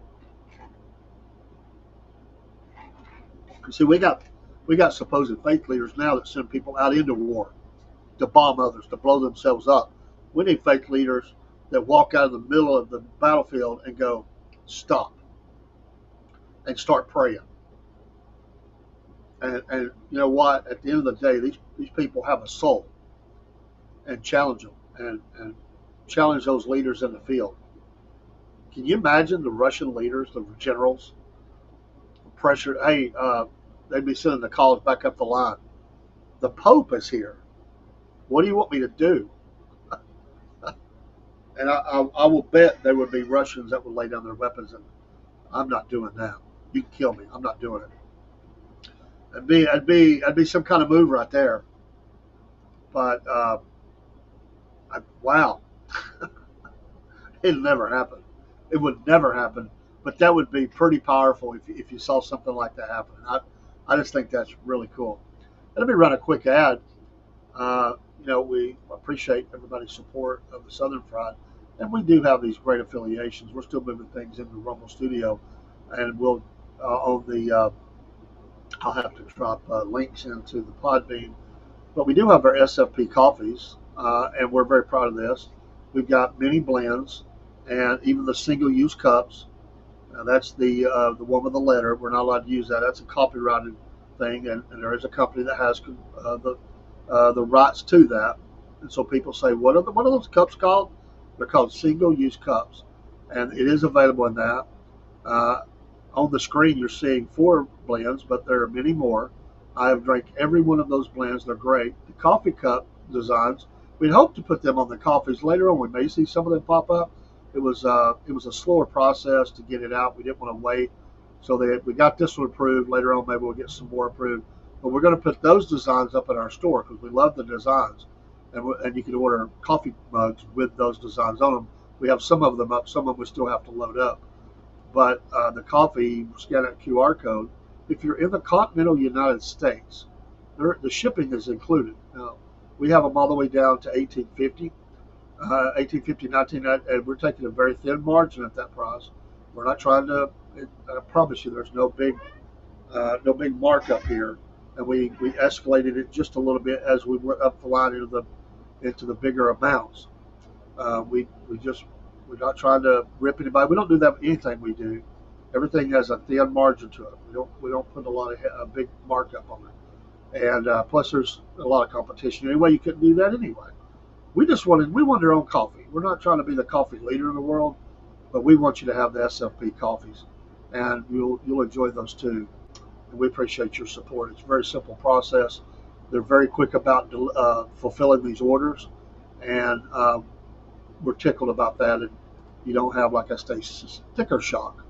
See, we got supposed faith leaders now that send people out into war to bomb others, to blow themselves up. We need faith leaders that walk out of the middle of the battlefield and go, stop, and start praying. And you know what? At the end of the day, these people have a soul, and challenge them and challenge those leaders in the field. Can you imagine the Russian leaders, the generals, pressure? Hey, they'd be sending the calls back up the line. The Pope is here. What do you want me to do? And I will bet there would be Russians that would lay down their weapons, and I'm not doing that. You can kill me. I'm not doing it. I'd be some kind of move right there. But wow, it'll never happen. It would never happen. But that would be pretty powerful if you saw something like that happen. I just think that's really cool. Let me run a quick ad. We appreciate everybody's support of the Southern Fried, and we do have these great affiliations. We're still moving things into the Rumble Studio, and we'll I'll have to drop links into the Podbean. But we do have our SFP coffees, and we're very proud of this. We've got many blends, and even the single-use cups. That's the one with the letter. We're not allowed to use that. That's a copyrighted thing, and there is a company that has the rights to that. And so people say, what are those cups called? They're called single-use cups, and it is available in that. Uh, on the screen, you're seeing 4 blends, but there are many more. I have drank every one of those blends. They're great. The coffee cup designs, we'd hope to put them on the coffees later on. We may see some of them pop up. It was a slower process to get it out. We didn't want to wait, so we got this one approved. Later on, maybe we'll get some more approved. But we're going to put those designs up in our store because we love the designs, and you can order coffee mugs with those designs on them. We have some of them up. Some of them we still have to load up. But the coffee, scan that QR code. If you're in the continental United States, the shipping is included. Now, we have them all the way down to 1850, 1850, 1990, and we're taking a very thin margin at that price. We're not trying to. I promise you, there's no big markup here, and we escalated it just a little bit as we went up the line into the bigger amounts. We just we're not trying to rip anybody. We don't do that with anything we do. Everything has a thin margin to it. We don't put a lot of a big markup on it. And plus, there's a lot of competition anyway. You couldn't do that anyway. We want our own coffee. We're not trying to be the coffee leader in the world, but we want you to have the SFP coffees, and you'll enjoy those too. And we appreciate your support. It's a very simple process. They're very quick about fulfilling these orders, and we're tickled about that. And you don't have, like I say, sticker shock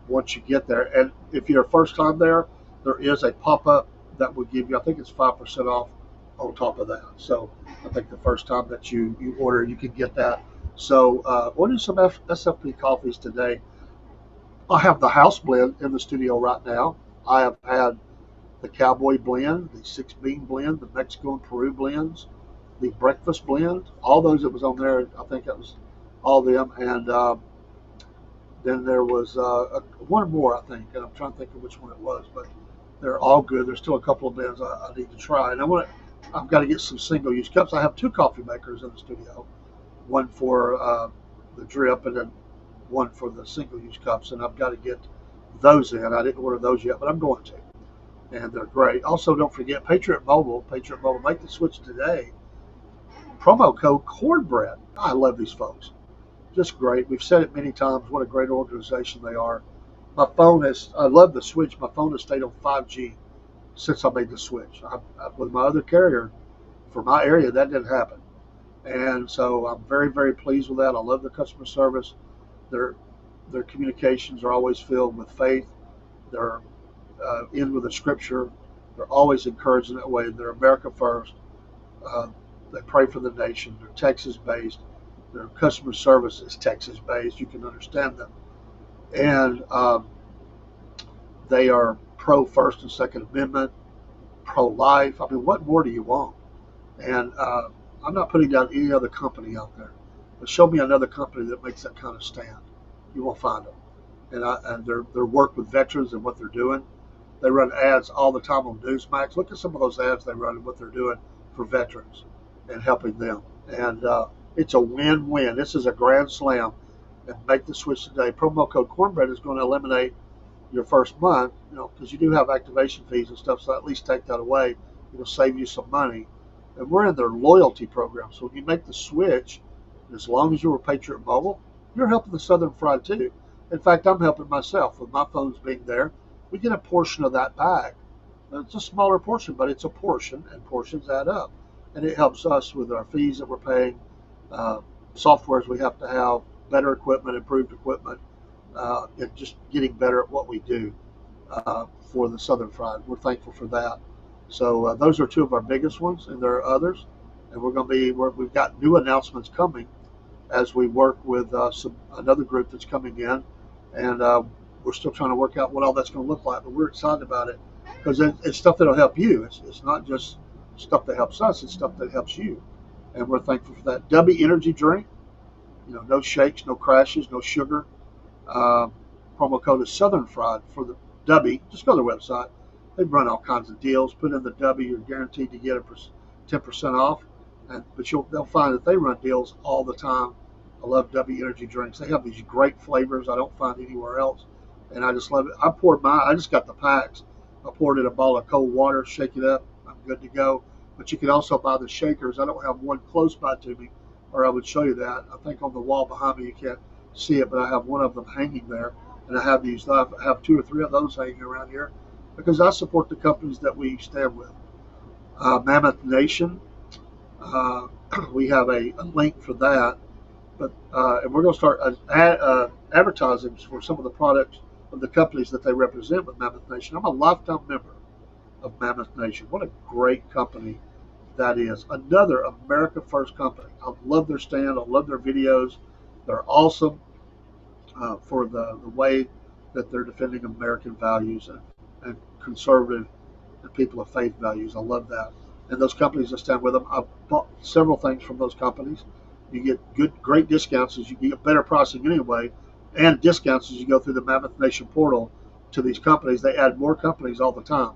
once you get there. And if you're a first time there is a pop up that will give you, I think it's 5% off on top of that. So I think the first time that you order, you can get that. So order some SFP coffees today. I have the house blend in the studio right now. I have had the cowboy blend, the 6-bean blend, the Mexico and Peru blends, the breakfast blend, all those that was on there. I think that was all of them. And then there was one more, I think, and I'm trying to think of which one it was, but they're all good. There's still a couple of blends I need to try, and I've got to get some single-use cups. I have 2 coffee makers in the studio, one for the drip and then one for the single-use cups, and I've got to get those in. I didn't order those yet, but I'm going to, and they're great. Also, don't forget Patriot Mobile. Patriot Mobile, make the switch today. Promo code Cornbread. I love these folks. Just great. We've said it many times. What a great organization they are. I love the switch. My phone has stayed on 5G since I made the switch. With my other carrier, for my area, that didn't happen. And so I'm very, very pleased with that. I love their customer service. Their communications are always filled with faith. They're in with the scripture. They're always encouraging that way. They're America first. They pray for the nation. They're Texas-based. Their customer service is Texas-based. You can understand them. And they are pro-First and Second Amendment, pro-life. I mean, what more do you want? And I'm not putting down any other company out there. But show me another company that makes that kind of stand. You won't find them. And their work with veterans and what they're doing. They run ads all the time on Newsmax. Look at some of those ads they run and what they're doing for veterans and helping them. And it's a win-win. This is a grand slam. And make the switch today. Promo code Cornbread is going to eliminate your first month, because you do have activation fees and stuff, so at least take that away. It'll save you some money. And we're in their loyalty program. So when you make the switch, as long as you're a Patriot Mobile, you're helping the Southern Fried too. In fact, I'm helping myself with my phones being there. We get a portion of that back. Now, it's a smaller portion, but it's a portion, and portions add up. And it helps us with our fees that we're paying, softwares we have to have, better equipment, improved equipment, and just getting better at what we do for the Southern Fried. We're thankful for that. So those are 2 of our biggest ones, and there are others. And we've got new announcements coming as we work with another group that's coming in, and we're still trying to work out what all that's going to look like. But we're excited about it because it's stuff that'll help you. It's not just stuff that helps us; it's stuff that helps you, and we're thankful for that. W Energy Drink. No shakes, no crashes, no sugar. Promo code is Southern Fried for the W. Just go to their website. They run all kinds of deals. Put in the W, you're guaranteed to get 10% off. But they'll find that they run deals all the time. I love W Energy Drinks. They have these great flavors I don't find anywhere else, and I just love it. I just got the packs. I poured in a bottle of cold water, shake it up. I'm good to go. but you can also buy the shakers. I don't have one close by to me, or I would show you that. I think on the wall behind me you can't see it, but I have one of them hanging there, and I have these. I have two or three of those hanging around here because I support the companies that we stand with. Mammoth Nation, uh, we have a link for that, but and we're going to start advertising for some of the products of the companies that they represent with Mammoth Nation. I'm a lifetime member of Mammoth Nation. What a great company that is. Another America First company. I love their stand. I love their videos. They're awesome for the way that they're defending American values and conservative and people of faith values. I love that. And those companies that stand with them, I've bought several things from those companies. You get great discounts as you get better pricing anyway, and discounts as you go through the Mammoth Nation portal to these companies. They add more companies all the time,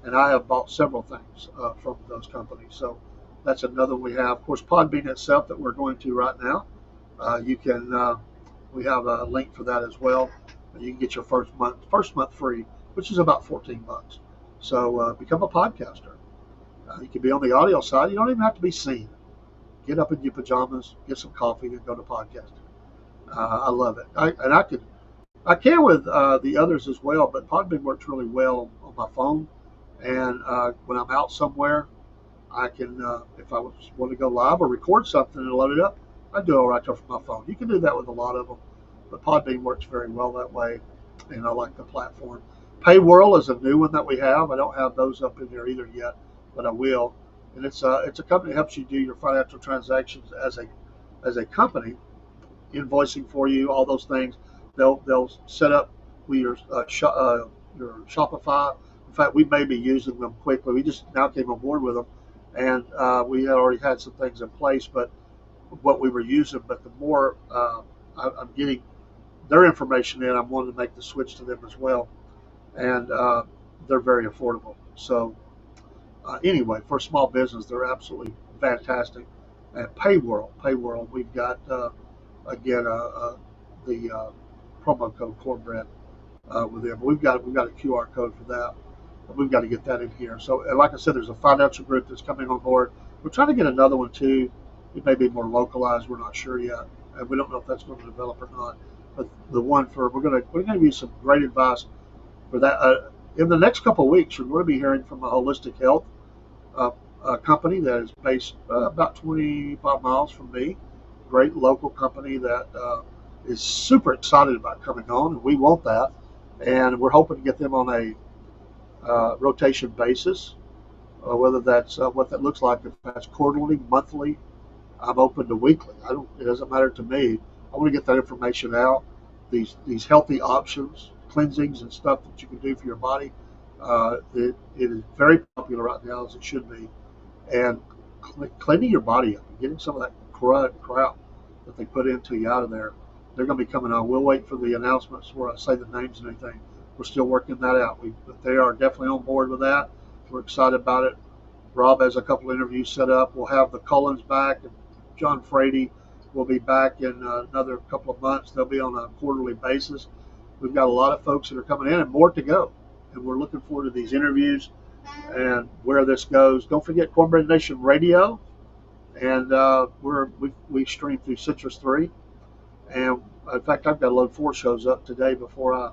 and I have bought several things from those companies. So that's another one we have. Of course, Podbean itself that we're going to right now. You can we have a link for that as well. You can get your first month free, which is about $14. So become a podcaster. You can be on the audio side. You don't even have to be seen. Get up in your pajamas, get some coffee, and go to podcasting. I love it. I can with the others as well, but Podbean works really well on my phone. And when I'm out somewhere, I can, if I want to go live or record something and load it up, I do it right there from my phone. You can do that with a lot of them, but Podbean works very well that way, and I like the platform. Paywhirl is a new one that we have. I don't have those up in there either yet, but I will. And it's a company that helps you do your financial transactions as a company, invoicing for you, all those things. They'll set up with your Shopify. In fact, we may be using them quickly. We just now came on board with them, and we had already had some things in place, but what we were using. But the more I'm getting their information in, I'm wanting to make the switch to them as well, and they're very affordable. So anyway, for a small business, they're absolutely fantastic. And Paywhirl, we've got again the promo code Cornbread with them. We've got a QR code for that. We've got to get that in here. So, and like I said, there's a financial group that's coming on board. We're trying to get another one too. It may be more localized. We're not sure yet, and we don't know if that's going to develop or not. But the one for we're going to give you some great advice for that. In the next couple of weeks, you're going to be hearing from a holistic health company that is based about 25 miles from me. Great local company that is super excited about coming on, and we want that. And we're hoping to get them on a rotation basis, whether that's what that looks like. If that's quarterly, monthly, I'm open to weekly. It doesn't matter to me. I want to get that information out. These healthy options, cleansings and stuff that you can do for your body. It is very popular right now, as it should be. And cleaning your body up and getting some of that crap that they put into you out of there. They're going to be coming on. We'll wait for the announcements where I say the names and anything. We're still working that out. But they are definitely on board with that. We're excited about it. Rob has a couple interviews set up. We'll have the Cullens back, and John Frady will be back in another couple of months. They'll be on a quarterly basis. We've got a lot of folks that are coming in and more to go. And we're looking forward to these interviews and where this goes. Don't forget Cornbread Nation Radio. And we stream through Citrus 3. And in fact, I've got to load 4 shows up today before I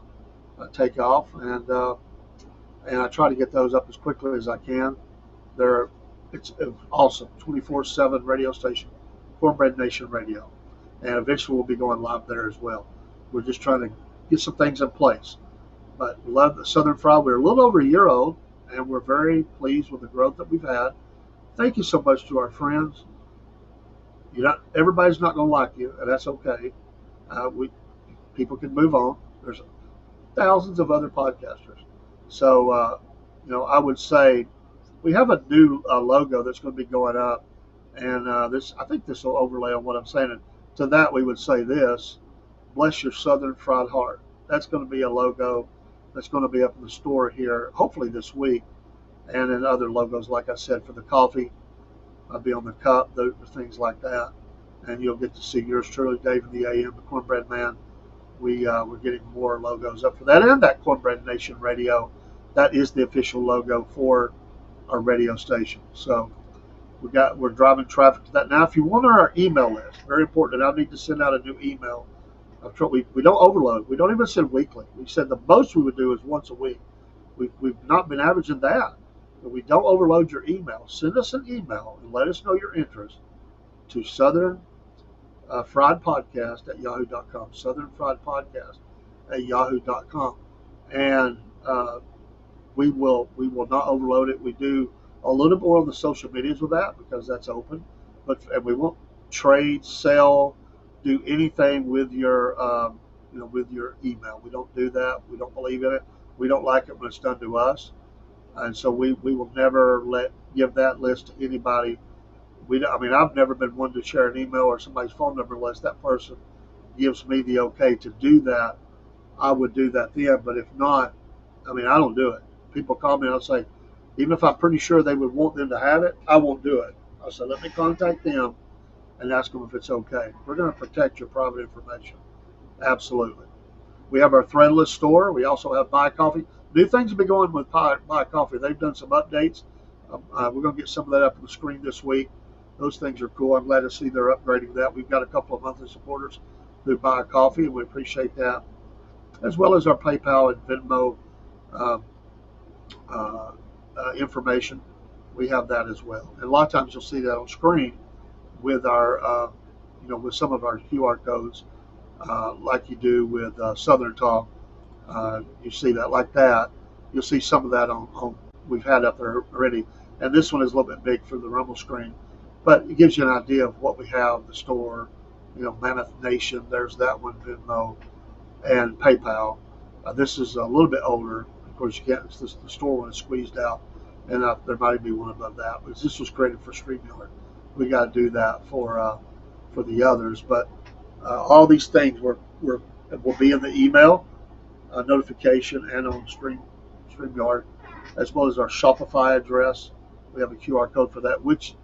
take off. And I try to get those up as quickly as I can. It's awesome, 24/7 radio station, Cornbread Nation Radio, and eventually we'll be going live there as well. We're just trying to get some things in place. But love the Southern Fried. We're a little over a year old, and we're very pleased with the growth that we've had. Thank you so much to our friends. Everybody's not going to like you, and that's okay. People can move on. There's thousands of other podcasters. So, I would say we have a new logo that's going to be going up, and I think this will overlay on what I'm saying. And to that, we would say this: "Bless your Southern Fried Heart." That's going to be a logo that's going to be up in the store here, hopefully this week, and then other logos, like I said, for the coffee. I'll be on the cup, the things like that, and you'll get to see yours truly, Dave in the AM, the Cornbread Man. We're getting more logos up for that, and that Cornbread Nation Radio. That is the official logo for our radio station. So we're driving traffic to that. Now, if you want our email list, very important, and I need to send out a new email. We don't overload. We don't even send weekly. We said the most we would do is once a week. We've not been averaging that. But we don't overload your email. Send us an email and let us know your interest to Southern Fried Podcast at yahoo.com. Southern Fried Podcast at yahoo.com. And we will not overload it. We do a little more on the social medias with that because that's open, and we won't trade, sell, do anything with your with your email. We don't do that. We don't believe in it. We don't like it when it's done to us, and so we will never give that list to anybody. I mean, I've never been one to share an email or somebody's phone number unless that person gives me the okay to do that. I would do that then, but if not, I mean, I don't do it. People call me and I'll say, even if I'm pretty sure they would want them to have it, I won't do it. I'll say, let me contact them and ask them if it's okay. We're going to protect your private information. Absolutely. We have our threadless store. We also have Buy Coffee. New things have been going with Buy Coffee. They've done some updates. We're going to get some of that up on the screen this week. Those things are cool. I'm glad to see they're upgrading that. We've got a couple of monthly supporters who Buy Coffee, and we appreciate that, as well as our PayPal and Venmo information. We have that as well. And a lot of times you'll see that on screen with our, with some of our QR codes, like you do with Southern Talk. You see that like that. You'll see some of that on we've had up there already. And this one is a little bit big for the Rumble screen, but it gives you an idea of what we have, the store, Mammoth Nation, there's that one, Venmo, and PayPal. This is a little bit older. Of course, you can't, the store one is squeezed out, and there might be one above that. But this was created for StreamYard. We got to do that for the others. But all these things will be in the email notification and on StreamYard, as well as our Shopify address. We have a QR code for that, which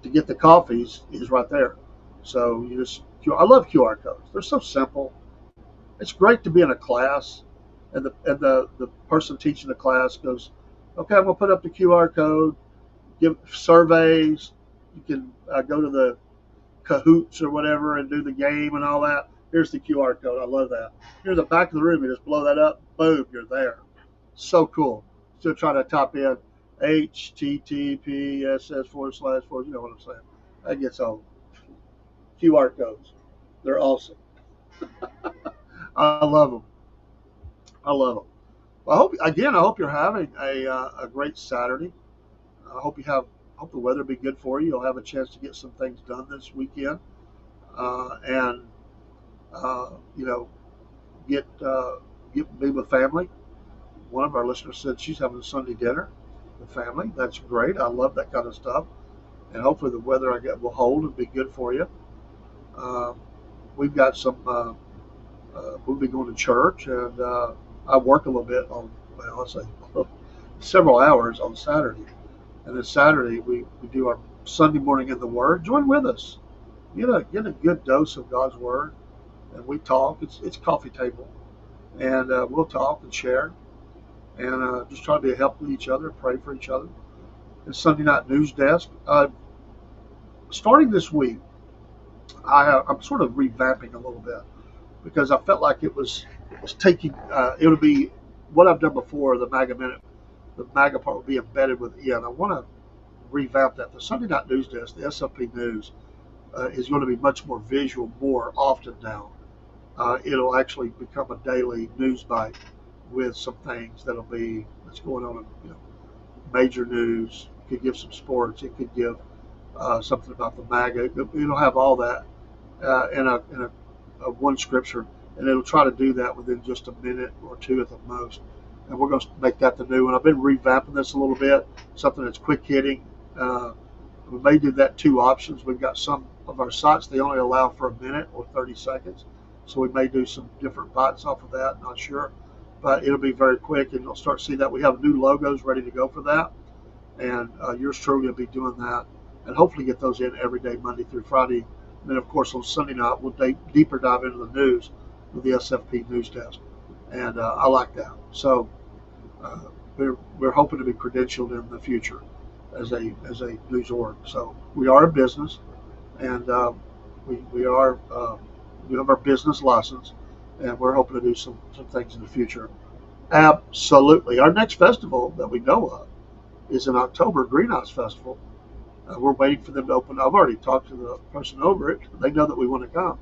to get the coffees is right there. So I love QR codes. They're so simple. It's great to be in a class, and the person teaching the class goes, okay, I'm going to put up the QR code, give surveys. You can go to the Kahoots or whatever and do the game and all that. Here's the QR code. I love that. Here's the back of the room. You just blow that up. Boom, you're there. So cool. Still trying to type in HTTPS//, you know what I'm saying. That gets old. QR codes. They're awesome. I love them. I love them. Well, I hope you're having a great Saturday. I hope the weather be good for you. You'll have a chance to get some things done this weekend, and get be with family. One of our listeners said she's having a Sunday dinner with family. That's great. I love that kind of stuff, and hopefully the weather will hold and be good for you. We've got some. We'll be going to church, and I work a little bit I'll say several hours on Saturday. And then Saturday we do our Sunday morning in the Word. Join with us. Get a good dose of God's Word, and we talk. It's coffee table, and we'll talk and share, and just try to be a help with each other, pray for each other. And Sunday night news desk. Starting this week, I'm sort of revamping a little bit because I felt like it was taking. It would be what I've done before. The MAGA Minute. The MAGA part will be embedded within. I want to revamp that. The Sunday Night News Desk, the SFP News, is going to be much more visual more often now. It'll actually become a daily news bite with some things that's going on in major news. It could give some sports. It could give something about the MAGA. It'll have all that in a one scripture, and it'll try to do that within just a minute or two at the most. And we're going to make that the new one. I've been revamping this a little bit, something that's quick hitting. We may do that 2 options. We've got some of our sites, they only allow for a minute or 30 seconds. So we may do some different bites off of that, not sure. But it'll be very quick, and you'll start to see that. We have new logos ready to go for that. And yours truly will be doing that. And hopefully get those in every day, Monday through Friday. And then, of course, on Sunday night, we'll deeper dive into the news with the SFP News Desk. And I like that. So we're hoping to be credentialed in the future. as a news org. So we are a business, and we are we have our business license, and we're hoping to do some things in the future. Absolutely. Our next festival that we know of is in October, Greenhouse Festival. We're waiting for them to open. I've already talked to the person over it. They know that we want to come.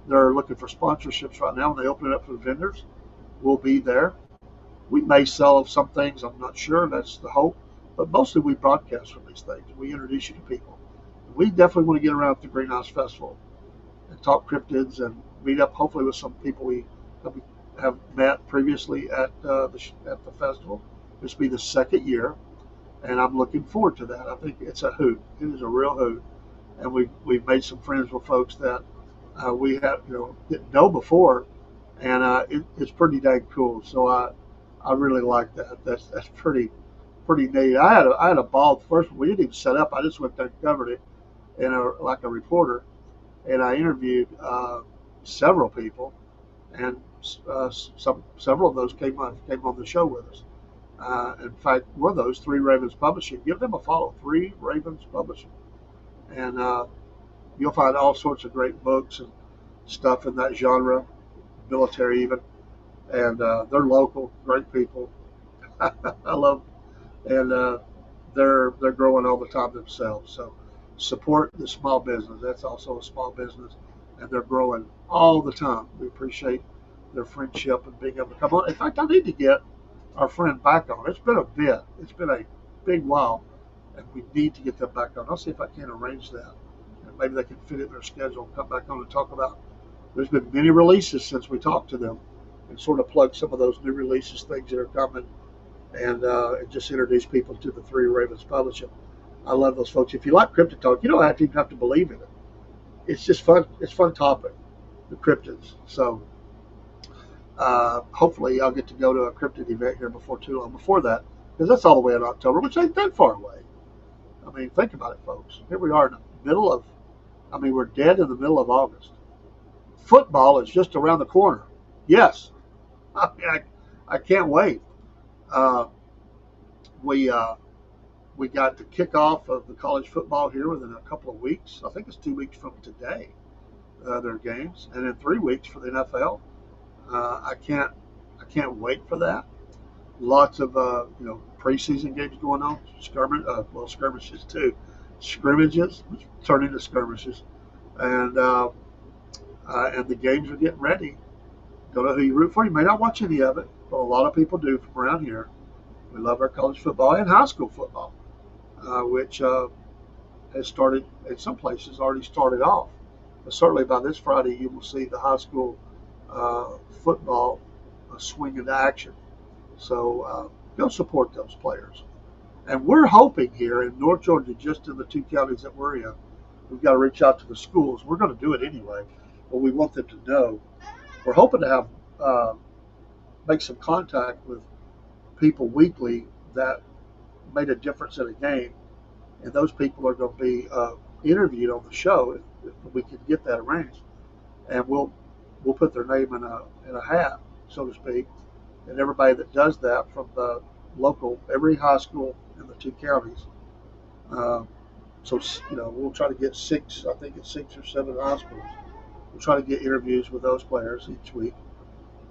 They're looking for sponsorships right now, and they open it up for the vendors. We'll be there. We may sell some things. I'm not sure. That's the hope. But mostly we broadcast from these things. We introduce you to people. We definitely want to get around at the Greenhouse Festival and talk cryptids and meet up hopefully with some people we have met previously at the festival. This will be the second year, and I'm looking forward to that. I think it's a hoot. It is a real hoot, and we've made some friends with folks that we have didn't know before, and it's pretty dang cool. So I really like that. That's pretty neat. I had a ball first. We didn't even set up. I just went there and covered it in like a reporter, and I interviewed several people, and several of those came on the show with us. In fact, one of those, Three Ravens Publishing, give them a follow. Three Ravens Publishing, and you'll find all sorts of great books and stuff in that genre, military even, and they're local, great people. I love, and they're growing all the time themselves. So support the small business. That's also a small business, and they're growing all the time. We appreciate their friendship and being able to come on. In fact, I need to get our friend back on. It's been a bit. It's been a big while, and we need to get them back on. I'll see if I can arrange that. And maybe they can fit it in their schedule and come back on and talk about. There's been many releases since we talked to them, and sort of plug some of those new releases, things that are coming, and just introduce people to the Three Ravens Publishing. I love those folks. If you like cryptid talk, you don't even have to believe in it. It's just fun. It's a fun topic, the cryptids. So hopefully I'll get to go to a cryptid event here before too long. Before that, because that's all the way in October, which ain't that far away. I mean, think about it, folks. Here we are in the middle of, we're dead in the middle of August. Football is just around the corner. Yes. I can't wait. Uh, we got the kickoff of the college football here within a couple of weeks. I think it's 2 weeks from today. Their games, and in 3 weeks for the NFL. I can't wait for that. Lots of preseason games going on. Skirmishes too. Scrimmages, which turn into skirmishes, and the games are getting ready. Don't know who you root for. You may not watch any of it, but a lot of people do from around here. We love our college football and high school football, which has started in some places already started off. But certainly by this Friday, you will see the high school football swing into action. So go support those players. And we're hoping here in North Georgia, just in the two counties that we're in, we've got to reach out to the schools. We're going to do it anyway, but we want them to know. We're hoping to have make some contact with people weekly that made a difference in a game, and those people are going to be interviewed on the show if we can get that arranged, and we'll put their name in a hat, so to speak, and everybody that does that from the local, every high school in the two counties. So we'll try to get six or seven high schools. We'll try to get interviews with those players each week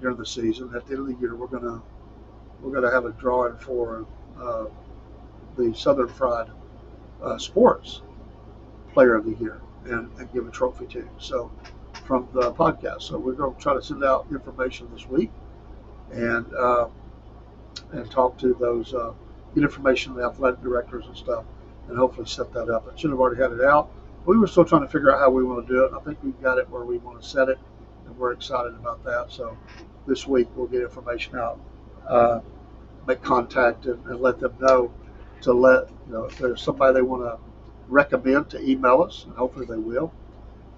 during the season. At the end of the year, we're gonna have a drawing for the Southern Fried Sports Player of the Year and give a trophy to. So from the podcast, so we're going to try to send out information this week and talk to those, get information to the athletic directors and stuff, and hopefully set that up. I should have already had it out. We were still trying to figure out how we want to do it. I think we've got it where we want to set it, and we're excited about that. So this week we'll get information out, make contact, and let them know to let, if there's somebody they want to recommend, to email us, and hopefully they will,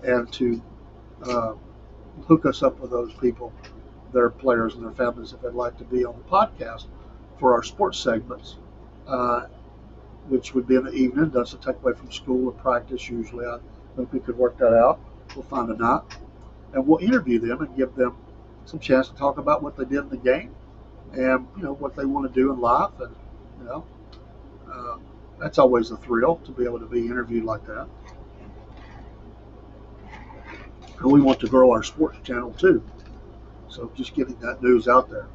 and to hook us up with those people, their players and their families, if they'd like to be on the podcast for our sports segments, which would be in the evening. Doesn't take away from school or practice usually. I think we could work that out. We'll find a night, and we'll interview them and give them some chance to talk about what they did in the game, and what they want to do in life, and That's always a thrill to be able to be interviewed like that. And we want to grow our sports channel too. So just getting that news out there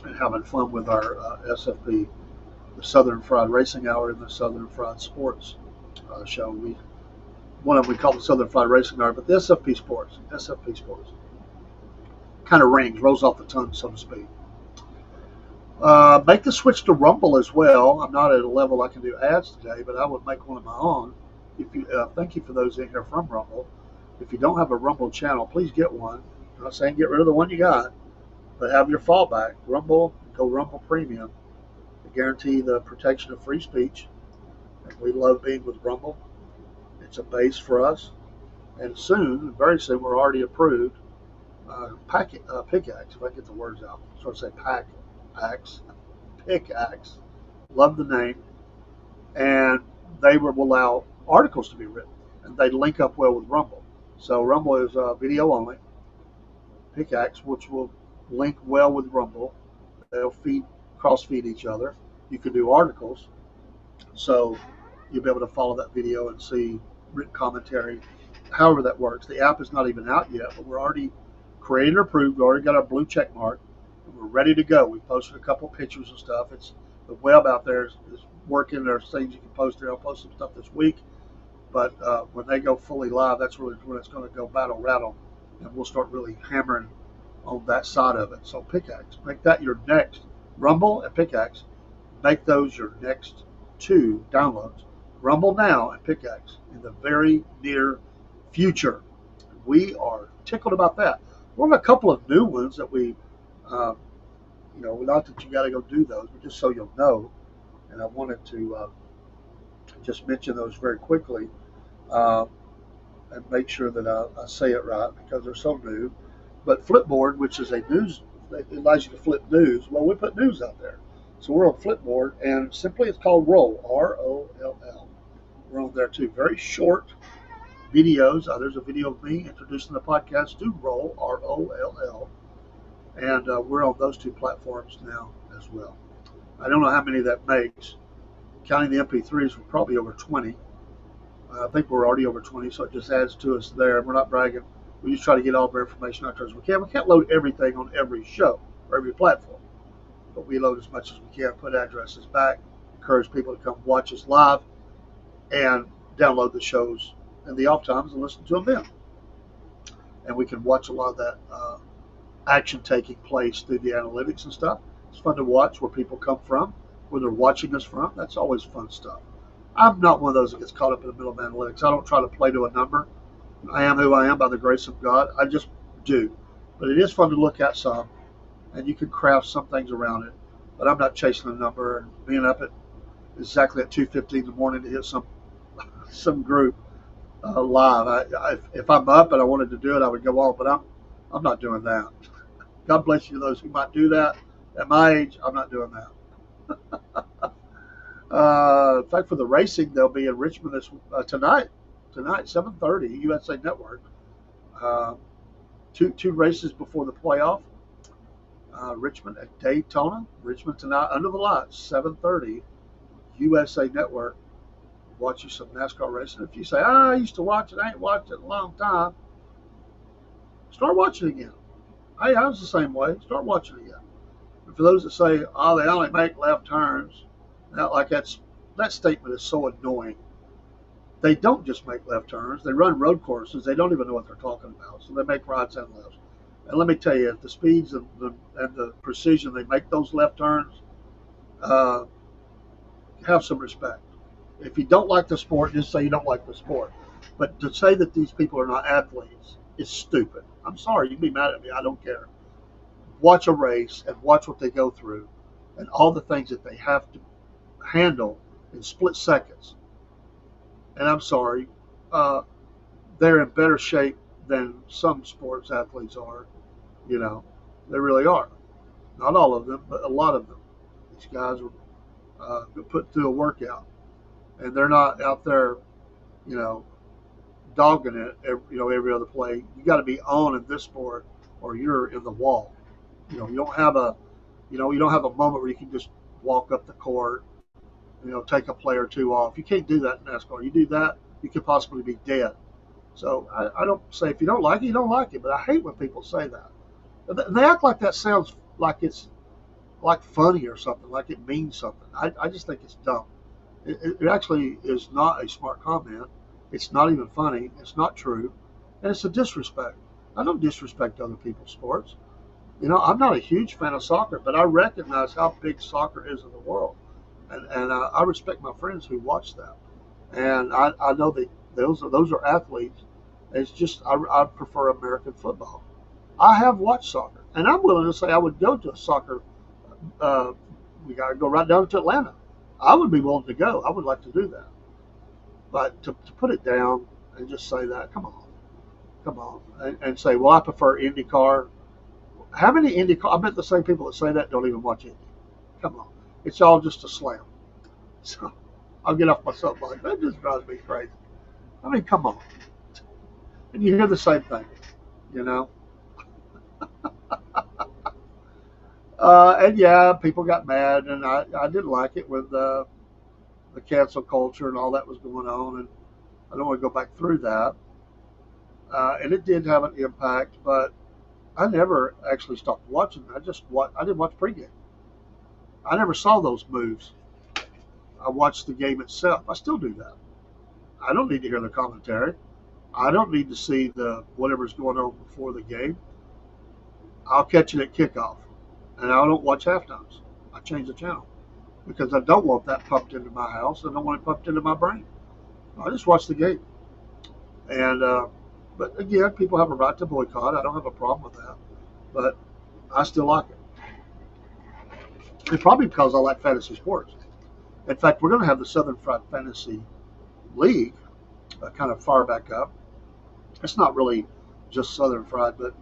and having fun with our SFP, the Southern Fried Racing Hour and the Southern Fried Sports show. One of them we call the Southern Fried Racing Hour, but the SFP Sports, kind of rolls off the tongue, so to speak. Make the switch to Rumble as well. I'm not at a level I can do ads today, but I would make one of my own. If you thank you for those in here from Rumble. If you don't have a Rumble channel, please get one. I'm not saying get rid of the one you got, but have your fallback. Rumble, go Rumble Premium. I guarantee the protection of free speech. And we love being with Rumble. It's a base for us. And soon, very soon, we're already approved. Pickaxe, if I get the words out. So I say Pickaxe. Love the name. And they will allow articles to be written. And they link up well with Rumble. So Rumble is video only. Pickaxe, which will link well with Rumble. They'll cross feed each other. You can do articles. So you'll be able to follow that video and see written commentary, however that works. The app is not even out yet, but we're already created and approved. We already got our blue check mark. We're ready to go. We posted a couple of pictures and stuff. It's the web out there is working. There's things you can post there. I'll post some stuff this week. But when they go fully live, that's really when it's going to go battle rattle, and we'll start really hammering on that side of it. So Pickaxe, make that your next. Rumble and Pickaxe, make those your next two downloads. Rumble now and Pickaxe in the very near future. We are tickled about that. We're on a couple of new ones that we, not that you got to go do those, but just so you'll know. And I wanted to just mention those very quickly and make sure that I say it right because they're so new. But Flipboard, which is a news, it allows you to flip news. Well, we put news out there. So we're on Flipboard, and simply it's called Roll, R-O-L-L. We're on there too. Very short videos. There's a video of me introducing the podcast to Roll, R-O-L-L. And we're on those two platforms now as well. I don't know how many that makes. Counting the MP3s, we're probably over 20. I think we're already over 20, so it just adds to us there. We're not bragging. We just try to get all of our information out there as we can. We can't load everything on every show or every platform, but we load as much as we can, put addresses back, encourage people to come watch us live, and download the shows in the off times and listen to them then. And we can watch a lot of that action taking place through the analytics and stuff. It's fun to watch where people come from, where they're watching us from. That's always fun stuff. I'm not one of those that gets caught up in the middle of analytics. I don't try to play to a number. I am who I am by the grace of God. I just do. But it is fun to look at some, and you can craft some things around it. But I'm not chasing a number and being up at exactly at 2:15 in the morning to hit some group live. If I'm up and I wanted to do it, I would go on. But I'm not doing that. God bless you those who might do that. At my age, I'm not doing that. In fact, for the racing, they'll be in Richmond tonight, 7:30, USA Network. Two races before the playoff. Richmond at Daytona. Richmond tonight under the lights, 7:30, USA Network. Watch you some NASCAR racing. If you say, I used to watch it, I ain't watched it in a long time, start watching it again. Hey, I was the same way. Start watching it again. And for those that say, they only make left turns, that statement is so annoying. They don't just make left turns. They run road courses. They don't even know what they're talking about. So they make rights and lefts. And let me tell you, at the speeds and the precision they make those left turns, have some respect. If you don't like the sport, just say you don't like the sport. But to say that these people are not athletes is stupid. I'm sorry, you can be mad at me. I don't care. Watch a race and watch what they go through and all the things that they have to handle in split seconds. And I'm sorry, they're in better shape than some sports athletes are. They really are. Not all of them, but a lot of them. These guys are put through a workout, and they're not out there, dogging it. Every other play. You got to be on in this sport, or you're in the wall. You don't have a moment where you can just walk up the court take a play or two off. You can't do that in NASCAR. You do that, you could possibly be dead. So I don't say if you don't like it, you don't like it. But I hate when people say that. They act like that sounds like it's like funny or something, like it means something. I just think it's dumb. It actually is not a smart comment. It's not even funny. It's not true. And it's a disrespect. I don't disrespect other people's sports. I'm not a huge fan of soccer, but I recognize how big soccer is in the world. And I respect my friends who watch that. And I know that those are athletes. It's just I prefer American football. I have watched soccer, and I'm willing to say I would go to a soccer. Uh, we got to go right down to Atlanta. I would be willing to go. I would like to do that. But to put it down and just say that, come on, and say, well, I prefer IndyCar. How many IndyCar? I bet the same people that say that don't even watch Indy. Come on, it's all just a slam. So I'll get off my soapbox. That just drives me crazy. I mean, come on. And you hear the same thing, you know. And yeah, people got mad, and I didn't like it with the cancel culture and all that was going on, and I don't want to go back through that. And it did have an impact, but I never actually stopped watching. I didn't watch pregame. I never saw those moves. I watched the game itself. I still do that. I don't need to hear the commentary. I don't need to see the whatever's going on before the game. I'll catch it at kickoff, and I don't watch half times. I change the channel because I don't want that pumped into my house. I don't want it pumped into my brain. I just watch the game. And but again, people have a right to boycott. I don't have a problem with that, but I still like it. And probably because I like fantasy sports. In fact, we're going to have the Southern Fried Fantasy League kind of far back up. It's not really just Southern Fried, but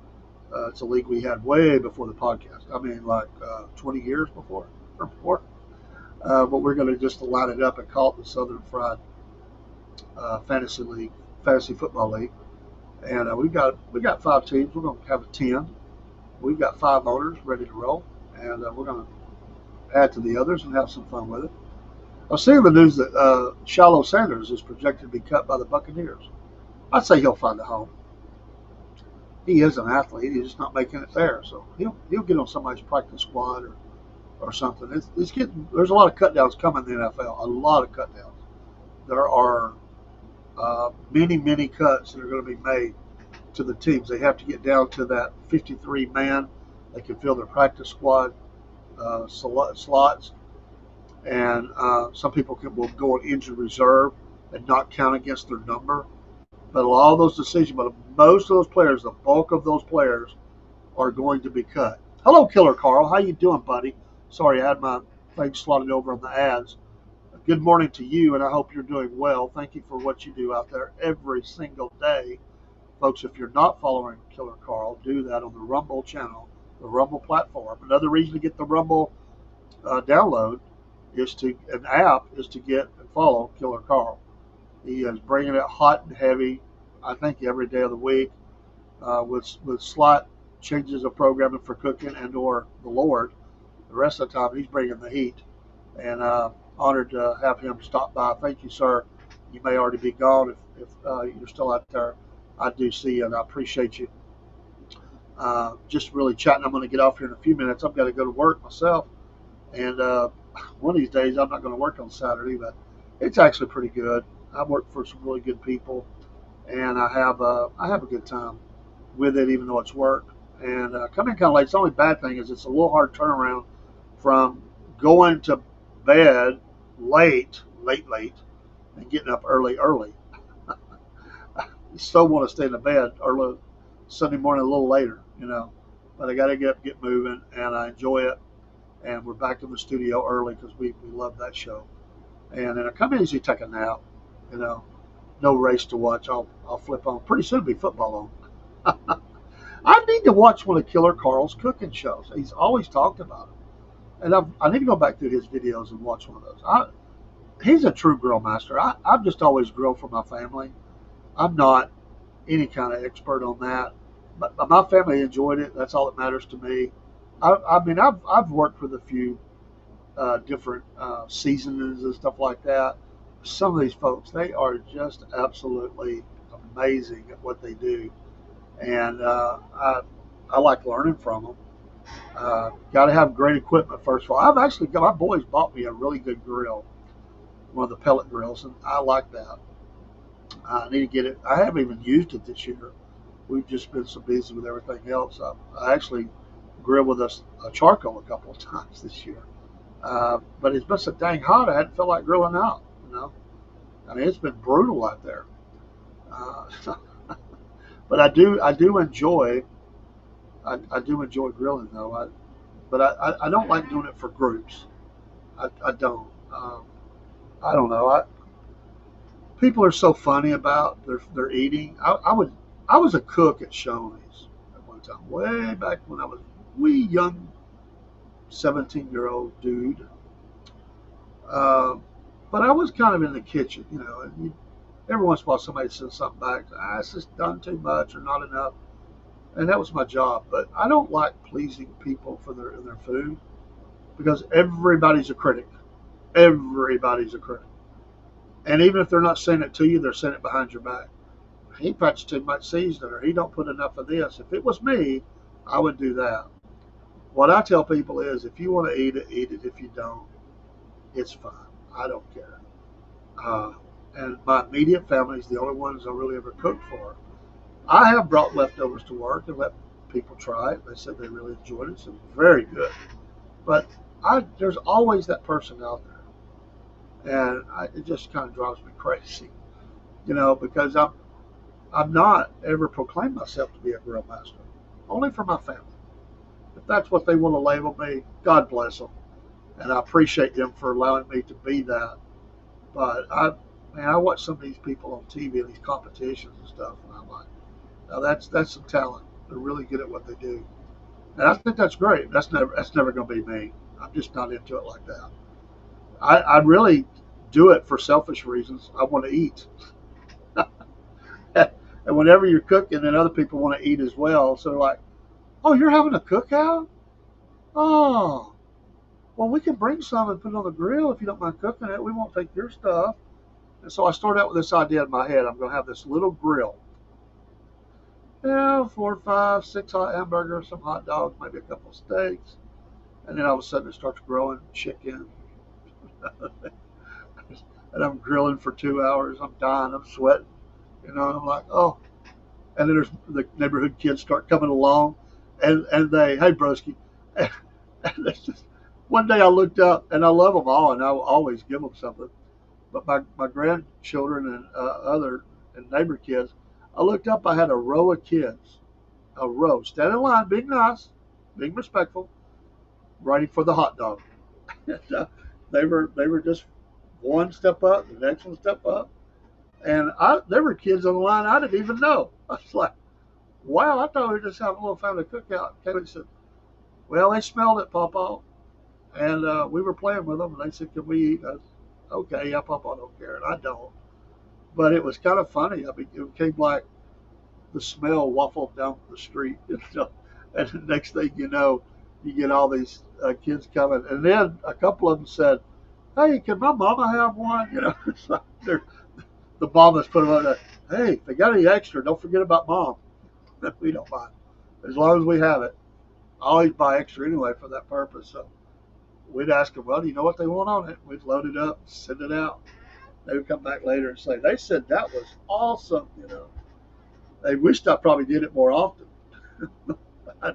it's a league we had way before the podcast. I mean, like 20 years before or more. But we're going to just line it up and call it the Southern Fried Fantasy League, Fantasy Football League. And we got 5 teams. We're going to have a 10. We've got 5 owners ready to roll, and we're going to add to the others and have some fun with it. I was seeing the news that Shiloh Sanders is projected to be cut by the Buccaneers. I'd say he'll find a home. He is an athlete. He's just not making it there. So he'll get on somebody's practice squad or something. There's a lot of cutdowns coming in the NFL. A lot of cutdowns. There are many cuts that are going to be made to the teams. They have to get down to that 53 man. They can fill their practice squad slots. And some people will go on injured reserve and not count against their number. But a lot of those decisions, but most of those players, the bulk of those players, are going to be cut. Hello, Killer Carl. How you doing, buddy? Sorry, I had my thing slotted over on the ads. Good morning to you, and I hope you're doing well. Thank you for what you do out there every single day. Folks, if you're not following Killer Carl, do that on the Rumble channel, the Rumble platform. Another reason to get the Rumble download an app is to get and follow Killer Carl. He is bringing it hot and heavy, I think, every day of the week with slight changes of programming for cooking and or the Lord. The rest of the time, he's bringing the heat. And honored to have him stop by. Thank you, sir. You may already be gone if you're still out there. I do see you, and I appreciate you. Just really chatting. I'm going to get off here in a few minutes. I've got to go to work myself. And one of these days, I'm not going to work on Saturday, but it's actually pretty good. I work for some really good people, and I have a good time with it, even though it's work. And coming kind of late. The only bad thing is it's a little hard turnaround from going to bed late, and getting up early. You still want to stay in the bed early Sunday morning a little later, But I got to get moving, and I enjoy it. And we're back in the studio early because we love that show. And then I come in usually take a nap, no race to watch. I'll flip on. Pretty soon it'll be football on. I need to watch one of Killer Carl's cooking shows. He's always talked about it. And I need to go back through his videos and watch one of those. He's a true grill master. I've just always grilled for my family. I'm not any kind of expert on that. But my family enjoyed it. That's all that matters to me. I mean, I've worked with a few different seasonings and stuff like that. Some of these folks, they are just absolutely amazing at what they do, and I like learning from them. Got to have great equipment first of all. I've actually got my boys bought me a really good grill, one of the pellet grills, and I like that. I need to get it. I haven't even used it this year. We've just been so busy with everything else. I actually grilled with a charcoal a couple of times this year. But it's been so dang hot, I hadn't felt like grilling out. You know, I mean, it's been brutal out there. Uh, but I do enjoy, I do enjoy grilling though. But I don't like doing it for groups. I don't. I don't know. People are so funny about their eating. I was a cook at Shoney's at one time, way back when I was wee young 17-year-old dude. Uh, but I was kind of in the kitchen, you know. And every once in a while, somebody says something back. It's just done too much or not enough, and that was my job. But I don't like pleasing people for their food because everybody's a critic. Everybody's a critic, and even if they're not saying it to you, they're saying it behind your back. He puts too much seasoning, or he don't put enough of this. If it was me, I would do that. What I tell people is, if you want to eat it, eat it. If you don't, it's fine. I don't care. Uh, and my immediate family is the only ones I really ever cooked for. I have brought leftovers to work and let people try it. They said they really enjoyed it. So it's very good. But there's always that person out there, and it just kind of drives me crazy, you know, because I'm not ever proclaimed myself to be a grill master, only for my family. If that's what they want to label me, God bless them, and I appreciate them for allowing me to be that. But I watch some of these people on TV and these competitions and stuff, and I'm like, now that's some talent. They're really good at what they do, and I think that's great. That's never going to be me. I'm just not into it like that. I really do it for selfish reasons. I want to eat, and whenever you're cooking, and other people want to eat as well, so they're like, "Oh, you're having a cookout? Oh, well, we can bring some and put it on the grill if you don't mind cooking it. We won't take your stuff." And so I started out with this idea in my head. I'm going to have this little grill. Yeah, 4, 5, 6 hot hamburgers, some hot dogs, maybe a couple of steaks. And then all of a sudden it starts growing chicken. And I'm grilling for 2 hours. I'm dying. I'm sweating. You know, and I'm like, oh. And then there's the neighborhood kids start coming along. And they, hey, broski. And it's just, one day I looked up, and I love them all, and I will always give them something. But my grandchildren and other and neighbor kids, I looked up. I had a row of kids, a row, standing in line, being nice, being respectful, waiting for the hot dog. And, they were just one step up, the next one step up, and there were kids on the line I didn't even know. I was like, wow, I thought we were just having a little family cookout. Kaylee said, well, they smelled it, Papa, and we were playing with them, and they said, can we eat? I said, okay, yeah, Papa don't care, and I don't. But it was kind of funny. I mean, it became like the smell waffled down the street, and the next thing you know, you get all these kids coming, and then a couple of them said, "Hey, can my mama have one?" You know, it's like the mamas put them on there. Hey, if they got any extra, don't forget about mom. We don't mind as long as we have it. I always buy extra anyway for that purpose. So we'd ask them, well, do you know what they want on it? We'd load it up, send it out. They would come back later and say, they said that was awesome. You know, they wished I probably did it more often. I,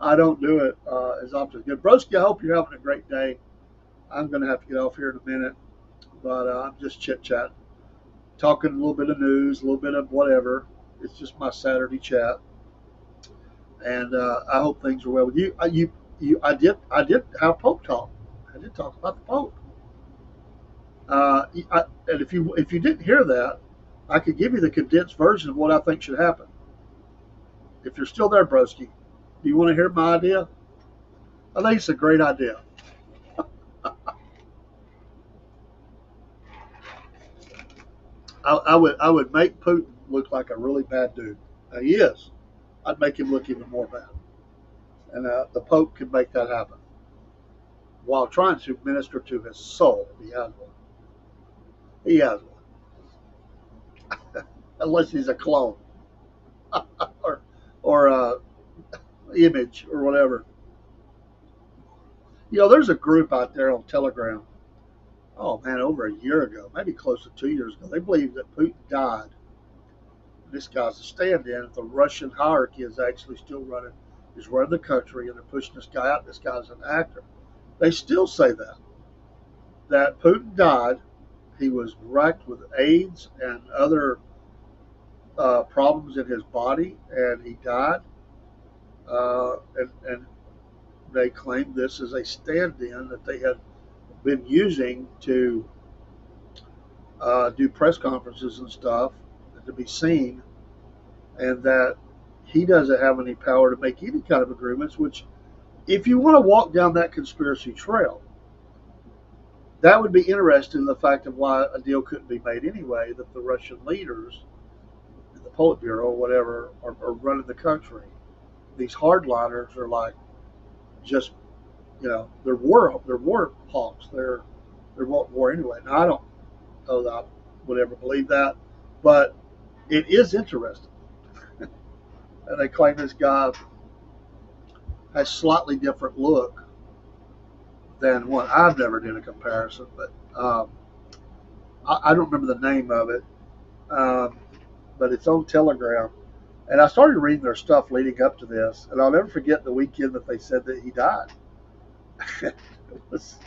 I don't do it as often as good. Broski, I hope you're having a great day. I'm going to have to get off here in a minute, but I'm just chit chatting, talking a little bit of news, a little bit of whatever. It's just my Saturday chat, and I hope things are well with you. I did have Pope talk. I did talk about the Pope. And if you didn't hear that, I could give you the condensed version of what I think should happen. If you're still there, broski, do you want to hear my idea? I think it's a great idea. I would make Putin look like a really bad dude. Now, he is. I'd make him look even more bad, and the Pope could make that happen. while trying to minister to his soul. He has one. He has one. Unless he's a clone or image or whatever. There's a group out there on Telegram. Oh man, over a year ago, maybe close to 2 years ago, they believe that Putin died. This guy's a stand-in. The Russian hierarchy is actually still running. He's running the country, and they're pushing this guy out. This guy's an actor. They still say that Putin died. He was racked with AIDS and other problems in his body, and he died. And they claim this is a stand-in that they had been using to do press conferences and stuff, and to be seen, and that he doesn't have any power to make any kind of agreements. Which, if you want to walk down that conspiracy trail, that would be interesting. The fact of why a deal couldn't be made anyway, that the Russian leaders, the Politburo or whatever, are running the country. These hardliners are like just, they're war hawks. They're war anyway. Now I don't know that I would ever believe that, but it is interesting. And they claim this guy has slightly different look than one. I've never done a comparison, but I don't remember the name of it, but it's on Telegram. And I started reading their stuff leading up to this, and I'll never forget the weekend that they said that he died. It was,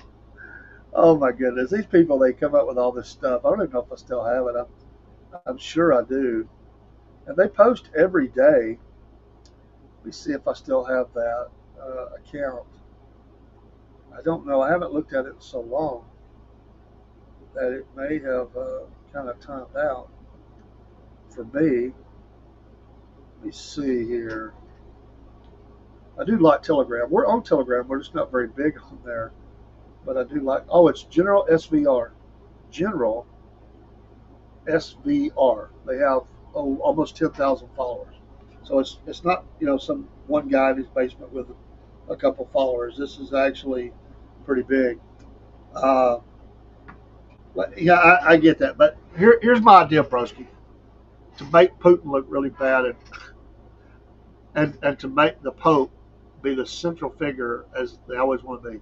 oh my goodness, these people, they come up with all this stuff. I don't even know if I still have it. I'm sure I do. And they post every day. Let me see if I still have that account. I don't know. I haven't looked at it in so long that it may have kind of timed out for me. Let me see here. I do like Telegram. We're on Telegram. We're just not very big on there. But I do like, it's General SVR. General SVR. They have almost 10,000 followers. So it's not, some one guy in his basement with a couple followers. This is actually pretty big. Yeah, I get that. But here's my idea, broski. To make Putin look really bad and to make the Pope be the central figure, as they always want to be,